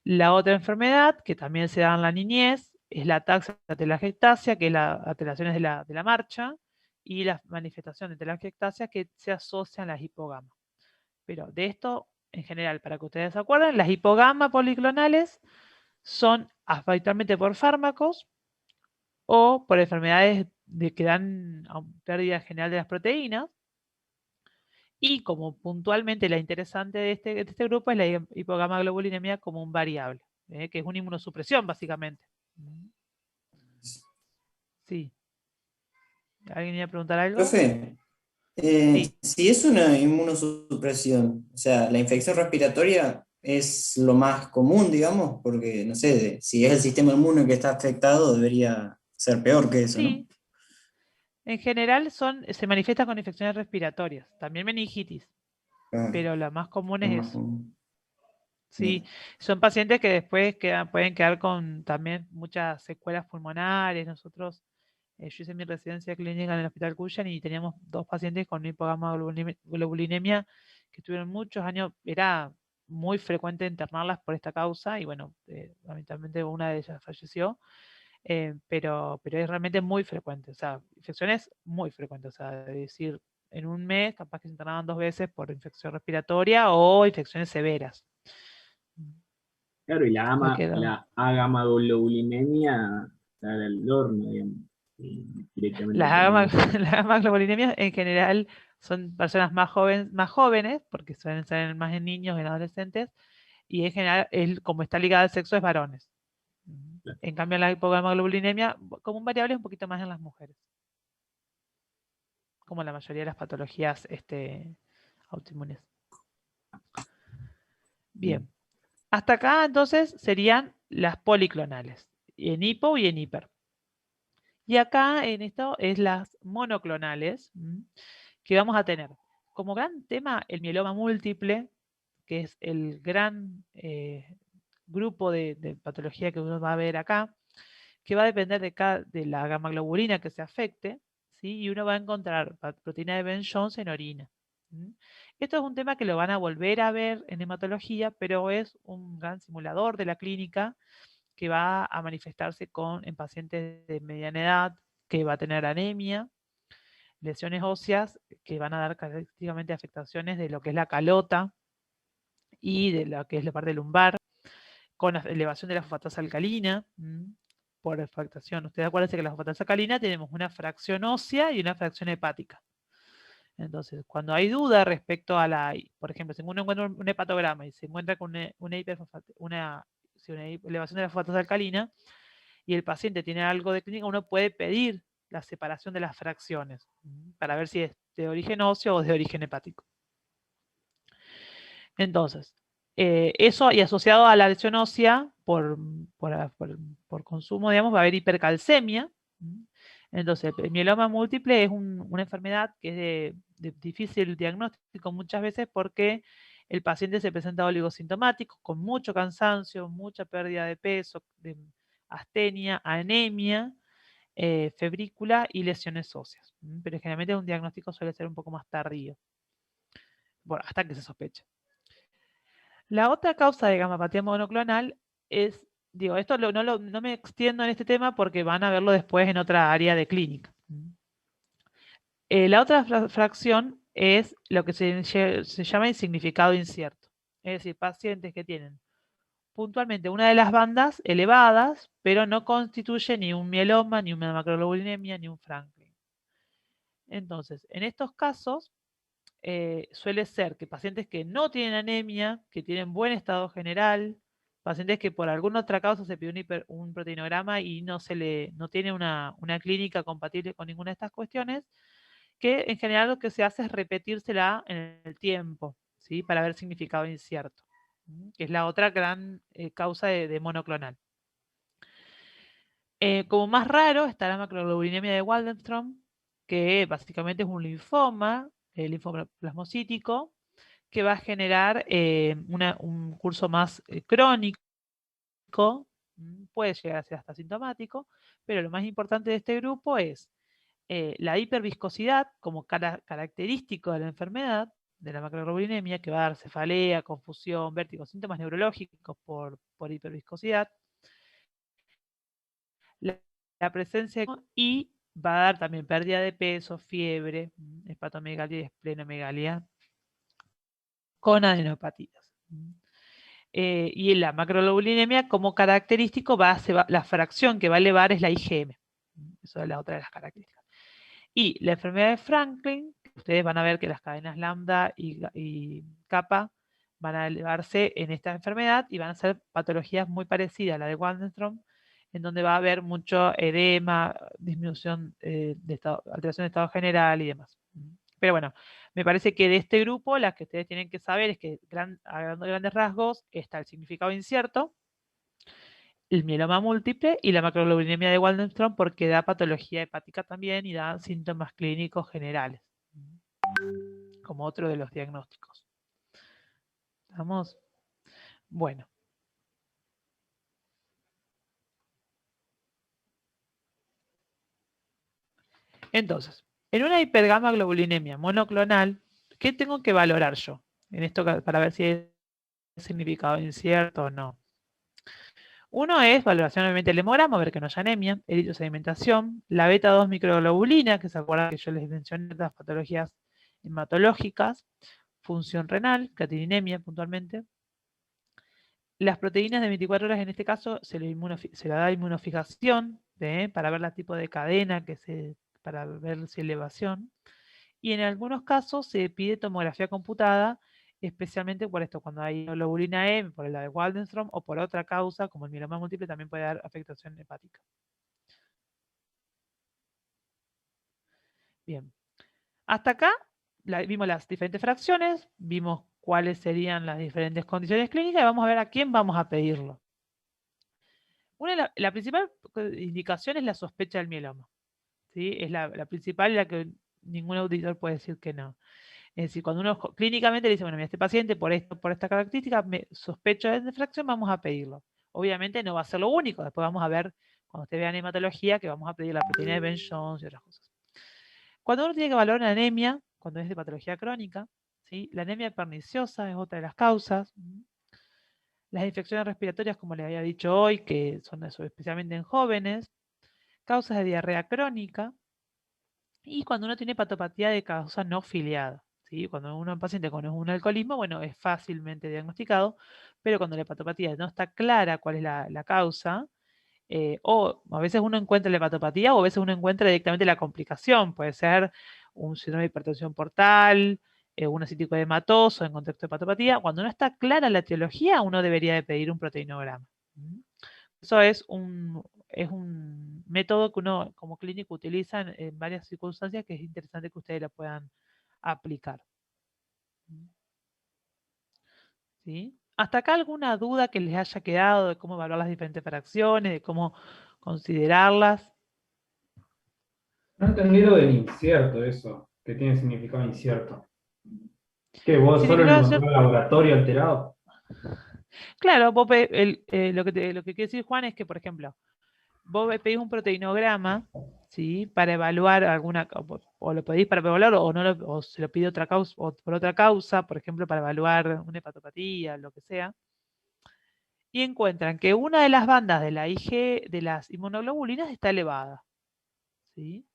La otra enfermedad, que también se da en la niñez, es la ataxia telangiectasia, que es las alteraciones de la marcha, y las manifestaciones de telangiectasia que se asocian a las hipogamas. Pero de esto, en general, para que ustedes se acuerden, las hipogamas policlonales son habitualmente por fármacos o por enfermedades que dan pérdida general de las proteínas. Y como puntualmente la interesante de este grupo es la hipogamaglobulinemia común variable, que es una inmunosupresión básicamente. Sí. ¿Alguien iba a preguntar algo? Profe, Sí. si es una inmunosupresión, o sea, la infección respiratoria es lo más común, digamos, porque, no sé, si es el sistema inmune que está afectado, debería ser peor que eso, ¿no? Sí. En general se manifiesta con infecciones respiratorias, también meningitis, Claro, pero la más común es es más eso. común. Sí, son pacientes que después pueden quedar con también muchas secuelas pulmonares. Nosotros, yo hice mi residencia clínica en el Hospital Cuyan y teníamos 2 pacientes con hipogamaglobulinemia que tuvieron muchos años. Era muy frecuente internarlas por esta causa y bueno, lamentablemente una de ellas falleció, pero es realmente muy frecuente. O sea, infecciones muy frecuentes. O sea, es decir, en un mes capaz que se internaban 2 veces por infección respiratoria o infecciones severas. Claro, y Quedó. la agamaglobulinemia está del horno, digamos. Y directamente Las terminó. gamma-globulemias en general son personas más jóvenes, porque suelen ser más en niños, en adolescentes, y en general, como está ligada al sexo, es varones. En cambio, la hipogamaglobulinemia, como un variable, es un poquito más en las mujeres. Como la mayoría de las patologías autoinmunes. Bien. Hasta acá, entonces, serían las policlonales, en hipo y en hiper. Y acá, en esto, es las monoclonales, que vamos a tener como gran tema el mieloma múltiple, que es el gran grupo de patología que uno va a ver acá, que va a depender de la gamma globulina que se afecte, ¿sí? Y uno va a encontrar proteína de Ben-Jones en orina. Esto es un tema que lo van a volver a ver en hematología, pero es un gran simulador de la clínica que va a manifestarse en pacientes de mediana edad, que va a tener anemia, lesiones óseas que van a dar característicamente afectaciones de lo que es la calota y de lo que es la parte lumbar, con elevación de la fosfatasa alcalina, por afectación. Ustedes acuérdense que la fosfatasa alcalina tenemos una fracción ósea y una fracción hepática. Entonces, cuando hay duda respecto a por ejemplo, si uno encuentra un hepatograma y se encuentra con una elevación de la fosfatasa alcalina y el paciente tiene algo de clínica, uno puede pedir la separación de las fracciones para ver si es de origen óseo o de origen hepático. Entonces, eso y asociado a la lesión ósea por consumo, digamos, va a haber hipercalcemia. Entonces, el mieloma múltiple es una enfermedad que es de difícil diagnóstico muchas veces porque el paciente se presenta oligosintomático, con mucho cansancio, mucha pérdida de peso, de astenia, anemia, febrícula y lesiones óseas. Pero generalmente un diagnóstico suele ser un poco más tardío, bueno, hasta que se sospeche. La otra causa de gamapatía monoclonal es, digo, esto no me extiendo en este tema porque van a verlo después en otra área de clínica. La otra fracción es lo que se llama insignificado incierto. Es decir, pacientes que tienen puntualmente una de las bandas elevadas, pero no constituye ni un mieloma, ni una macroglobulinemia, ni un Franklin. Entonces, en estos casos, suele ser que pacientes que no tienen anemia, que tienen buen estado general, pacientes que por alguna otra causa se pide un proteinograma y no tiene una clínica compatible con ninguna de estas cuestiones, que en general lo que se hace es repetírsela en el tiempo, ¿sí? Para ver significado incierto, que es la otra gran causa de monoclonal. Como más raro está la macroglobulinemia de Waldenström, que básicamente es un linfoma, el linfoplasmocítico, que va a generar un curso más crónico, puede llegar a ser hasta sintomático, pero lo más importante de este grupo es la hiperviscosidad como característico de la enfermedad, de la macroglobulinemia, que va a dar cefalea, confusión, vértigo, síntomas neurológicos por hiperviscosidad, la presencia y va a dar también pérdida de peso, fiebre, hepatomegalia y esplenomegalia con adenopatías. Y en la macroglobulinemia como característico la fracción que va a elevar es la IgM. Eso es la otra de las características. Y la enfermedad de Franklin, ustedes van a ver que las cadenas lambda y kappa van a elevarse en esta enfermedad y van a ser patologías muy parecidas a la de Waldenström, en donde va a haber mucho edema, disminución alteración de estado general y demás. Pero bueno, me parece que de este grupo, las que ustedes tienen que saber es que a grandes rasgos está el significado incierto, el mieloma múltiple y la macroglobulinemia de Waldenström porque da patología hepática también y da síntomas clínicos generales, como otro de los diagnósticos. ¿Estamos? Bueno. Entonces, en una hipergamaglobulinemia monoclonal, ¿qué tengo que valorar yo? En esto para ver si es significado incierto o no. Uno es valoración obviamente del hemograma, ver que no haya anemia, eritrosedimentación, la beta-2 microglobulina, que se acuerdan que yo les mencioné las patologías hematológicas, función renal, creatininemia puntualmente. Las proteínas de 24 horas en este caso se le da inmunofijación para ver el tipo de cadena, para ver si elevación. Y en algunos casos se pide tomografía computada, especialmente por esto, cuando hay globulina E, por la de Waldenström, o por otra causa, como el mieloma múltiple, también puede dar afectación hepática. Bien. Hasta acá vimos las diferentes fracciones, vimos cuáles serían las diferentes condiciones clínicas y vamos a ver a quién vamos a pedirlo. La principal indicación es la sospecha del mieloma. ¿Sí? Es la principal y la que ningún auditor puede decir que no. Es decir, cuando uno clínicamente le dice, bueno, mira, este paciente por esta característica, me sospecho de fracción, vamos a pedirlo. Obviamente no va a ser lo único, después vamos a ver, cuando ustedes vean hematología, que vamos a pedir la proteína de Ben-Jones y otras cosas. Cuando uno tiene que valorar una anemia, cuando es de patología crónica, ¿sí? La anemia perniciosa es otra de las causas. Las infecciones respiratorias, como les había dicho hoy, que son eso, especialmente en jóvenes, causas de diarrea crónica, y cuando uno tiene patopatía de causa no filiada. ¿Sí? Cuando uno es un paciente con un alcoholismo, bueno, es fácilmente diagnosticado, pero cuando la hepatopatía no está clara cuál es la causa, o a veces uno encuentra la hepatopatía o a veces uno encuentra directamente la complicación. Puede ser un síndrome de hipertensión portal, un acítico hematoso en contexto de hepatopatía. Cuando no está clara la etiología, uno debería de pedir un proteinograma. Eso es un método que uno como clínico utiliza en varias circunstancias que es interesante que ustedes la puedan aplicar. ¿Sí? ¿Hasta acá alguna duda que les haya quedado de cómo evaluar las diferentes fracciones, de cómo considerarlas? No entendí lo del incierto, eso, que tiene significado incierto. ¿Qué, vos solo lo encontrás en el laboratorio alterado? Claro, lo que quiere decir Juan es que, por ejemplo, vos pedís un proteinograma, ¿sí? Para evaluar o lo pedís para evaluar, o no o se lo pide otra causa, o por otra causa, por ejemplo, para evaluar una hepatopatía, lo que sea, y encuentran que una de las bandas de la de las inmunoglobulinas está elevada, ¿sí?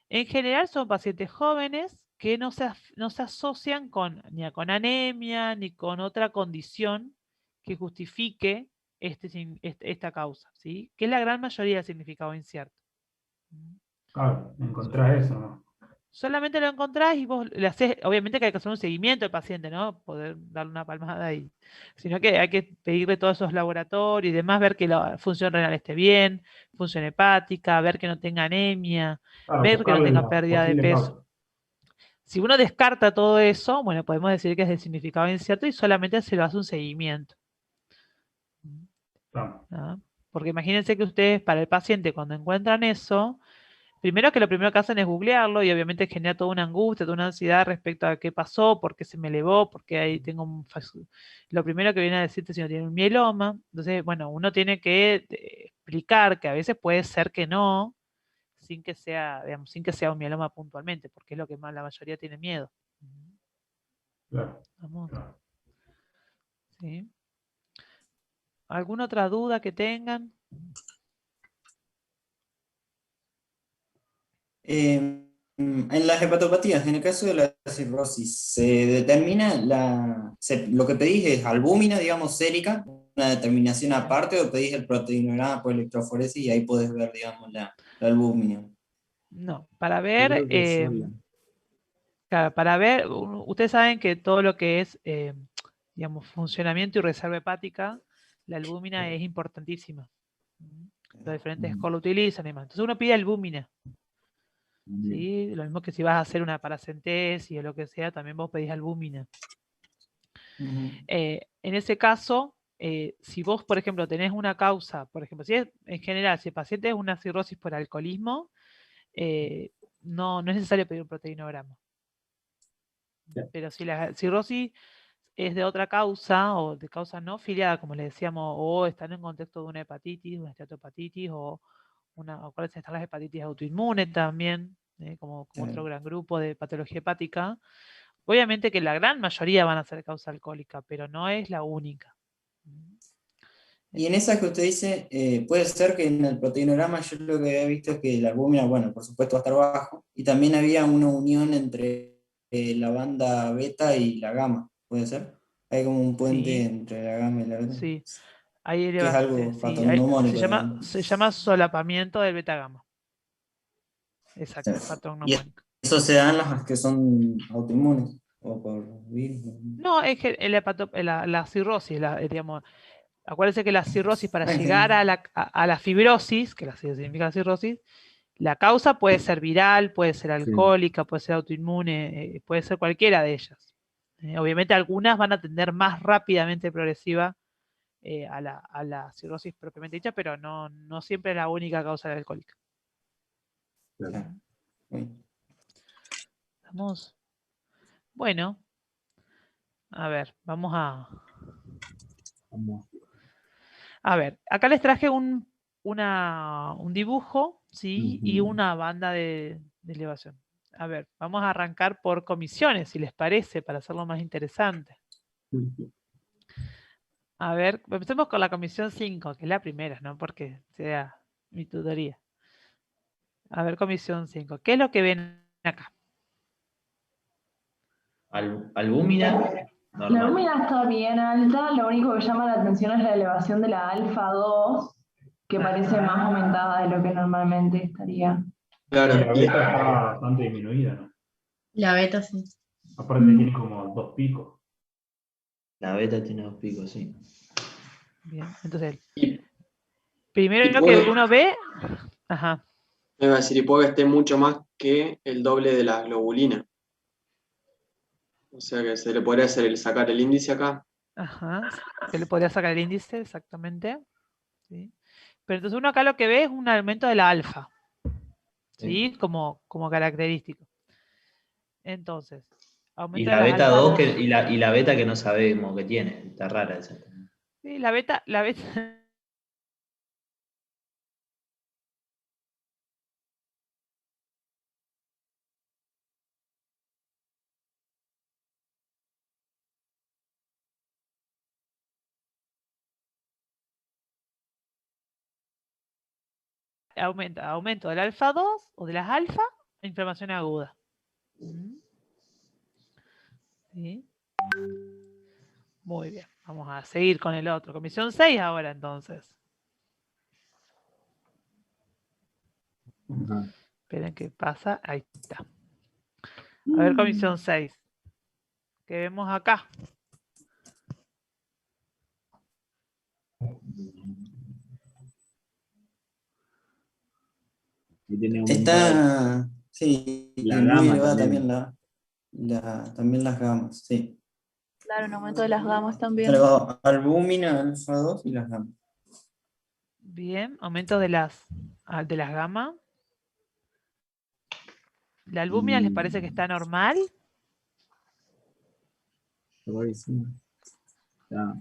En general son pacientes jóvenes que no se asocian ni con anemia ni con otra condición que justifique esta causa, ¿sí? Que es la gran mayoría del significado incierto. Claro, encontrás eso, ¿no? Solamente lo encontrás y vos le haces, obviamente que hay que hacer un seguimiento al paciente, ¿no? Poder darle una palmada ahí. Sino que hay que pedirle todos esos laboratorios y demás, ver que la función renal esté bien, función hepática, ver que no tenga anemia, Claro, ver que no buscarle tenga la pérdida de posible peso. causa. Si uno descarta todo eso, bueno, podemos decir que es de significado incierto y solamente se lo hace un seguimiento. Claro. ¿Ah? Porque imagínense que ustedes, para el paciente, cuando encuentran eso, lo primero que hacen es googlearlo y obviamente genera toda una angustia, toda una ansiedad respecto a qué pasó, por qué se me elevó, por qué ahí tengo lo primero que viene a decirte si no tiene un mieloma. Entonces, bueno, uno tiene que explicar que a veces puede ser que no, sin que sea, digamos, sin que sea un mieloma puntualmente, porque es lo que más la mayoría tiene miedo. Claro. Vamos. Claro. ¿Sí? ¿Alguna otra duda que tengan? En las hepatopatías, en el caso de la cirrosis, ¿se determina lo que pedís es albúmina, digamos, sérica, una determinación aparte, o pedís el proteinograma por electroforesis y ahí podés ver, digamos, la albúmina? No, para Yo ver, creo que sola. claro, para ver, ustedes saben que todo lo que es, digamos, funcionamiento y reserva hepática, la albúmina es importantísima. Los diferentes scores lo utilizan y demás. Entonces uno pide albúmina. ¿Sí? Lo mismo que si vas a hacer una paracentesis o lo que sea, también vos pedís albúmina. En ese caso, si vos, por ejemplo, tenés una causa, por ejemplo, si es en general, si el paciente es una cirrosis por alcoholismo, no es necesario pedir un proteinograma. Pero si la cirrosis es de otra causa o de causa no filiada, como le decíamos, o están en contexto de una hepatitis, una esteatohepatitis, o cuáles están las hepatitis autoinmunes también, como otro gran grupo de patología hepática. Obviamente que la gran mayoría van a ser causa alcohólica, pero no es la única. Y en esa que usted dice, puede ser que en el proteinograma yo lo que había visto es que la albúmina, bueno, por supuesto va a estar bajo, y también había una unión entre la banda beta y la gamma, ¿puede ser? Hay como un puente Sí, entre la gamma y la beta, sí. Ahí que es algo patognomónico, digamos. se llama solapamiento del beta gamma. Exacto, Y patognomónico. eso se dan las que son autoinmunes, o por virus. No, es que la cirrosis, digamos, acuérdense que la cirrosis, para En llegar general. a la fibrosis, que significa la cirrosis, la causa puede ser viral, puede ser Sí. alcohólica, puede ser autoinmune, puede ser cualquiera de ellas. Obviamente algunas van a tender más rápidamente progresiva a la cirrosis propiamente dicha, pero no siempre es la única causa de alcohólica. Claro. Vamos. Bueno, a ver, vamos a... Vamos. A ver, acá les traje un dibujo, ¿sí? Y Ujú. una banda de elevación. A ver, vamos a arrancar por comisiones, si les parece, para hacerlo más interesante. A ver, empecemos con la comisión 5, que es la primera, ¿no? Porque sea mi tutoría. A ver, comisión 5. ¿Qué es lo que ven acá? Albúmina, La normal. albúmina está bien alta, lo único que llama la atención es la elevación de la alfa 2, que parece más aumentada de lo que normalmente estaría. Y la Claro, beta está bastante disminuida, ¿no? La beta sí. Aparte tiene como 2 picos. La beta tiene 2 picos, sí. Bien, entonces, y primero lo puede, que uno ve... Ajá. me iba a decir, y puede que esté mucho más que el doble de la globulina. O sea que se le podría sacar el índice acá. Ajá, se le podría sacar el índice, exactamente. ¿Sí? Pero entonces uno acá lo que ve es un aumento de la alfa, ¿sí? Como característico. Entonces, Y aumento la de las beta alfa 2 2. y la beta que no sabemos que tiene. Está rara esa. Sí, la beta aumento del alfa 2 o de las alfa, inflamación aguda. ¿Sí? Muy bien, vamos a seguir con el otro. Comisión 6 ahora entonces. Ajá. Esperen qué pasa. Ahí está. A ver, comisión 6. ¿Qué vemos acá? Ahí tiene aumentado Está, sí, la muy gama elevada también. también también las gamas, sí. Claro, un aumento de las gamas también. Elevado albúmina, alfa 2 y las gamas. Bien, aumento de las gamas. ¿La albúmina les parece que está normal? Sí. Está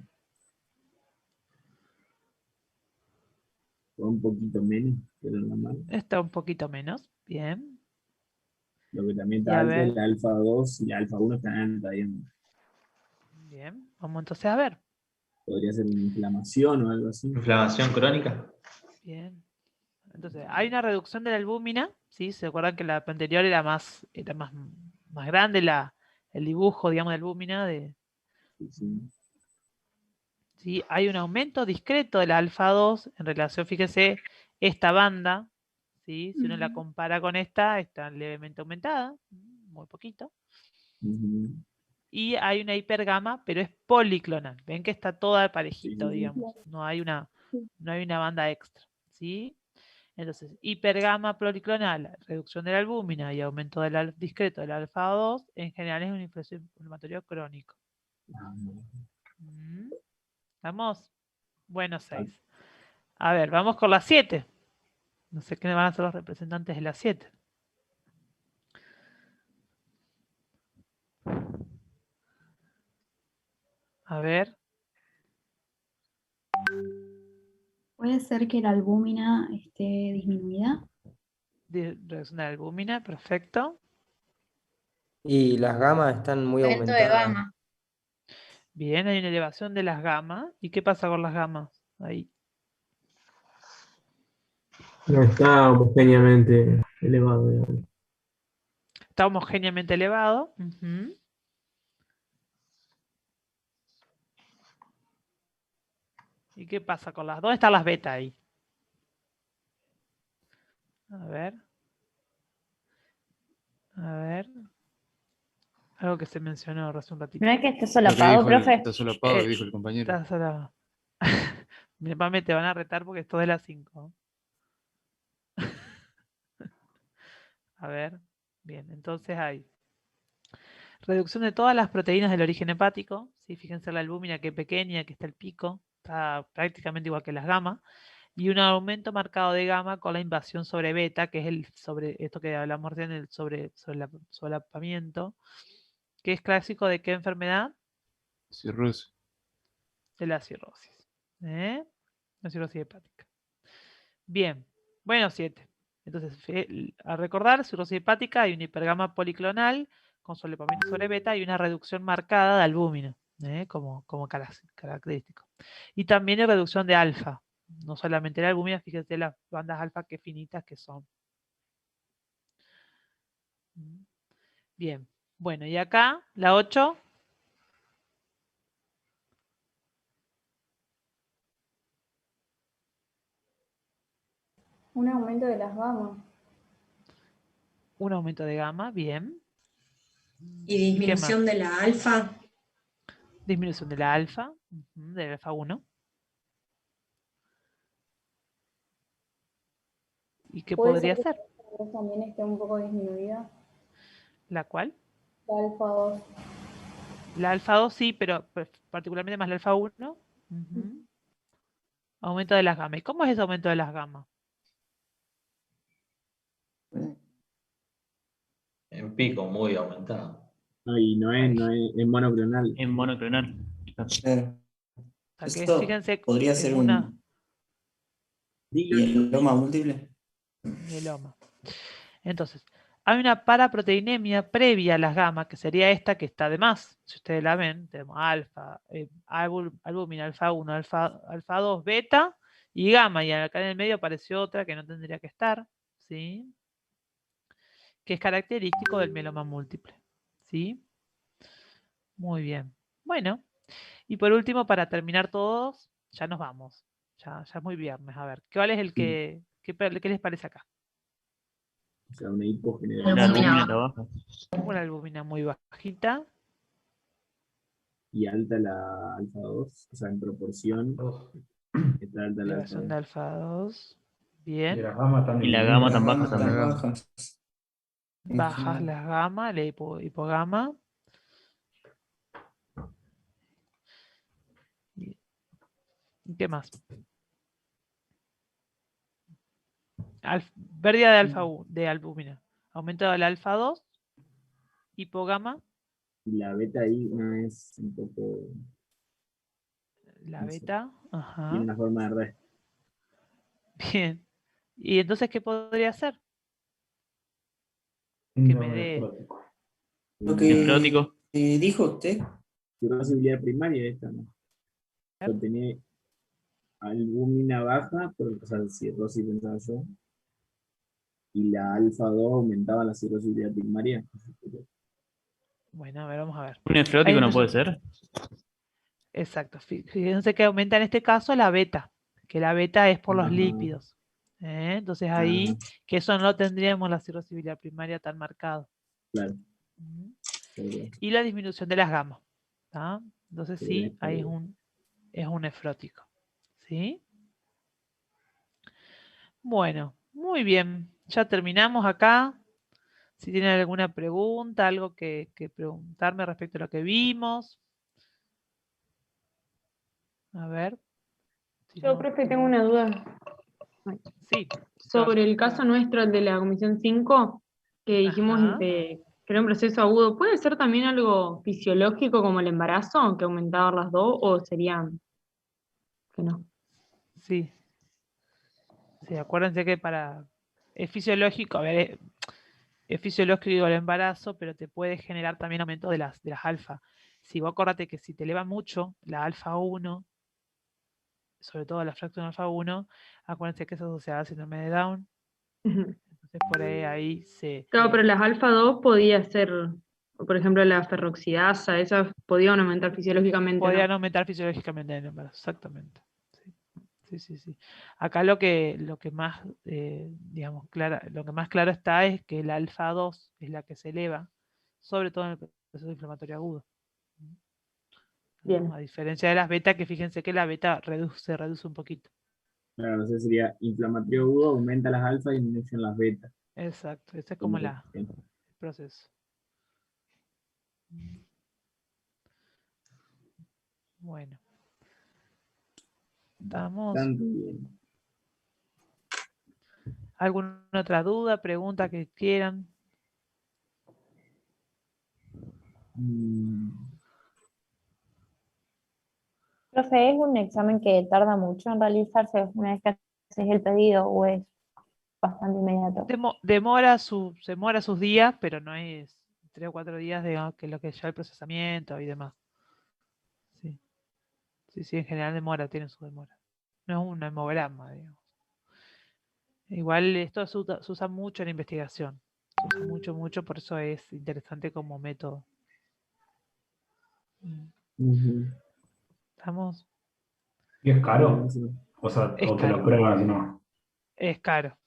un poquito menos, pero normal. Está un poquito menos. Bien. Lo que también Y está a alto ver. es la alfa 2 y la alfa 1 están alta, digamos. Bien, vamos entonces a ver. Podría ser una inflamación o algo así. Inflamación crónica. Bien. Entonces, hay una reducción de la albúmina, ¿sí? ¿Se acuerdan que la anterior era más grande el dibujo, digamos, de albúmina? Sí. ¿Sí? Hay un aumento discreto de la alfa 2 en relación, fíjese, esta banda, ¿sí? Si uno la compara con esta, está levemente aumentada, muy poquito. Y hay una hipergama, pero es policlonal. Ven que está toda parejito, digamos. No hay una banda extra, ¿sí? Entonces, hipergama policlonal, reducción de la albúmina y aumento del discreto del alfa 2, en general es un inflamatorio crónico. ¿Vamos? Bueno, 6. A ver, vamos con la 7. No sé qué van a ser los representantes de la 7. A ver. ¿Puede ser que la albúmina esté disminuida? Reducción de la albúmina, perfecto. Y las gamas están muy Aumento de aumentadas. gama. Bien, hay una elevación de las gamas. ¿Y qué pasa con las gamas? Ahí. No está homogéneamente elevado, digamos. Está homogéneamente elevado. ¿Y qué pasa con las? ¿Dónde están las beta ahí? A ver. A ver. Algo que se mencionó hace un ratito. ¿No es que está solapado, profe? Está solapado, dijo el compañero. Está solapado. Mi papá te van a retar porque esto es de las 5. A ver. Bien, entonces hay reducción de todas las proteínas del origen hepático. ¿Sí? Fíjense la albúmina que pequeña, que está el pico. Está prácticamente igual que las gamas. Y un aumento marcado de gamma con la invasión sobre beta, que es esto que hablamos recién, el solapamiento, que es clásico de qué enfermedad? Cirrosis. De la cirrosis. La cirrosis hepática. Bien, bueno, 7. Entonces, a recordar, cirrosis hepática, hay una hipergama policlonal con solapamiento sobre beta y una reducción marcada de albúmina, como característico. Y también hay reducción de alfa. No solamente la albúmina, fíjense las bandas alfa que finitas que son. Bien, bueno, y acá, la 8. Un aumento de las gamas. Un aumento de gamma, bien. ¿Y disminución de la alfa? Disminución de la alfa, del alfa 1. ¿Y qué podría ser? También esté un poco disminuida. ¿La cual? La alfa 2. La alfa 2 sí, pero particularmente más la alfa 1. Aumento de las gamas. ¿Y cómo es ese aumento de las gamas? En pico, muy aumentado. No, y no es monoclonal. En monoclonal. Claro. O sea que Esto fíjense, podría ser un mieloma múltiple. Mieloma. Entonces, hay una paraproteinemia previa a las gamas, que sería esta que está de más. Si ustedes la ven, tenemos alfa, albúmina, alfa 1, alfa 2, beta y gamma, y acá en el medio apareció otra que no tendría que estar, ¿sí? Que es característico del mieloma múltiple, ¿sí? Muy bien. Bueno, y por último, para terminar todos, ya nos vamos. Ya es muy viernes. A ver, ¿cuál es el qué les parece acá? O sea, una hipogeneralización. La albúmina baja. Una albúmina muy bajita. Y alta la alfa 2, o sea, en proporción. Está alta la alfa Elevación 2. de alfa 2. Y Bien. la gama también. Y la gama Las tan baja gamas tan también. bajas. En Bajas general. las gamma, la hipogama. ¿Y qué más? Pérdida de alfa de albúmina. Aumento del alfa 2. Hipogama. Y la beta ahí no es un poco. La No sé. beta. Ajá. Tiene una forma de red. Bien. ¿Y entonces qué podría hacer? Que me Síndrome dé. nefrótico. Lo Nefrótico. que dijo usted. Cirrosis primaria esta, ¿no? Tiene albúmina baja, pero, o sea, cirrosis pensaba yo. Y la alfa 2 aumentaba la cirrosis primaria. Bueno, a ver, vamos a ver. ¿Un nefrótico no puede ser? Exacto. Fíjense que aumenta en este caso la beta, que la beta es por los Ajá. lípidos. Entonces ahí, que eso no tendríamos la cirrosis biliar primaria tan marcado. Claro. Y la disminución de las gamas. Entonces Sí, sí, está ahí bien. es un nefrótico. ¿Sí? Bueno, muy bien. Ya terminamos acá. Si tienen alguna pregunta, algo que preguntarme respecto a lo que vimos. A ver. Yo, profe, tengo una duda. Sí. Sobre el caso nuestro, el de la Comisión 5, que dijimos Ajá. que era un proceso agudo, ¿puede ser también algo fisiológico como el embarazo, que aumentaban las dos, o serían que no? Sí. Sí, acuérdense que es fisiológico, a ver, es fisiológico el embarazo, pero te puede generar también aumento de las alfa. Si vos acordate que si te eleva mucho la alfa 1, sobre todo la fracción alfa 1, acuérdense que es asociada al síndrome de Down. Entonces por ahí se... Claro, pero las alfa 2 podía ser, por ejemplo, la ferroxidasa, esas podían aumentar fisiológicamente, ¿no? Podían aumentar fisiológicamente en el embarazo, exactamente. Sí. Acá lo que más, digamos, lo que más claro está es que la alfa 2 es la que se eleva, sobre todo en el proceso inflamatorio agudo. Bien. A diferencia de las beta, que fíjense que la beta se reduce un poquito. Claro, no sé, sería inflamatorio agudo, aumenta las alfa y disminuye las beta. Exacto, ese es como el proceso. Bueno. Estamos. Bastante bien. ¿Alguna otra duda, pregunta que quieran? Profe, ¿es un examen que tarda mucho en realizarse una vez que haces el pedido o es bastante inmediato? Demora sus días, pero no es 3 o 4 días, digamos, que es lo que lleva el procesamiento y demás. Sí, en general tiene su demora. No es un hemograma, digamos. Igual esto se usa mucho en investigación. Se usa mucho, por eso es interesante como método. ¿Estamos? ¿Y es caro? O sea, Es o te lo caro. prueban así no. Es caro.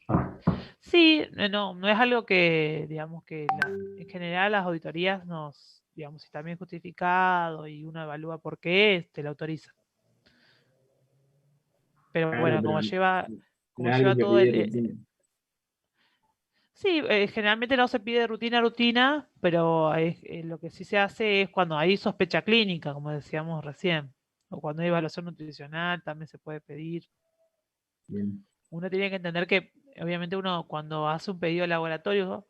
Ah. Sí, no es algo que, digamos, que en general las auditorías digamos, si está bien justificado y uno evalúa por qué, te lo autorizan. Pero Claro, bueno, pero como lleva no es algo que todo pide rutina. Sí, generalmente no se pide rutina, pero lo que sí se hace es cuando hay sospecha clínica, como decíamos recién, o cuando hay evaluación nutricional también se puede pedir. Bien. Uno tiene que entender que, obviamente, uno cuando hace un pedido de laboratorio,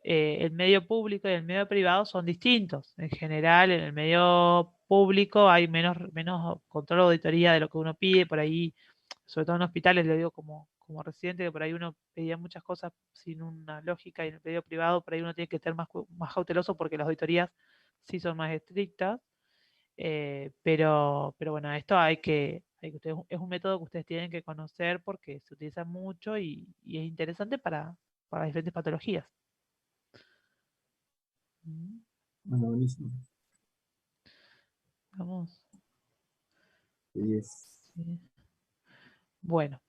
el medio público y el medio privado son distintos. En general, en el medio público hay menos control o auditoría de lo que uno pide, por ahí, sobre todo en hospitales, le digo como residente, que por ahí uno pedía muchas cosas sin una lógica, y en el medio privado por ahí uno tiene que estar más cauteloso porque las auditorías sí son más estrictas. Pero bueno, esto hay que es un método que ustedes tienen que conocer porque se utiliza mucho y es interesante para diferentes patologías. Bueno, buenísimo. Vamos. Yes. Sí. Bueno.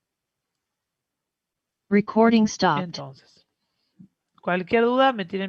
Recording stopped. Entonces, cualquier duda me tienen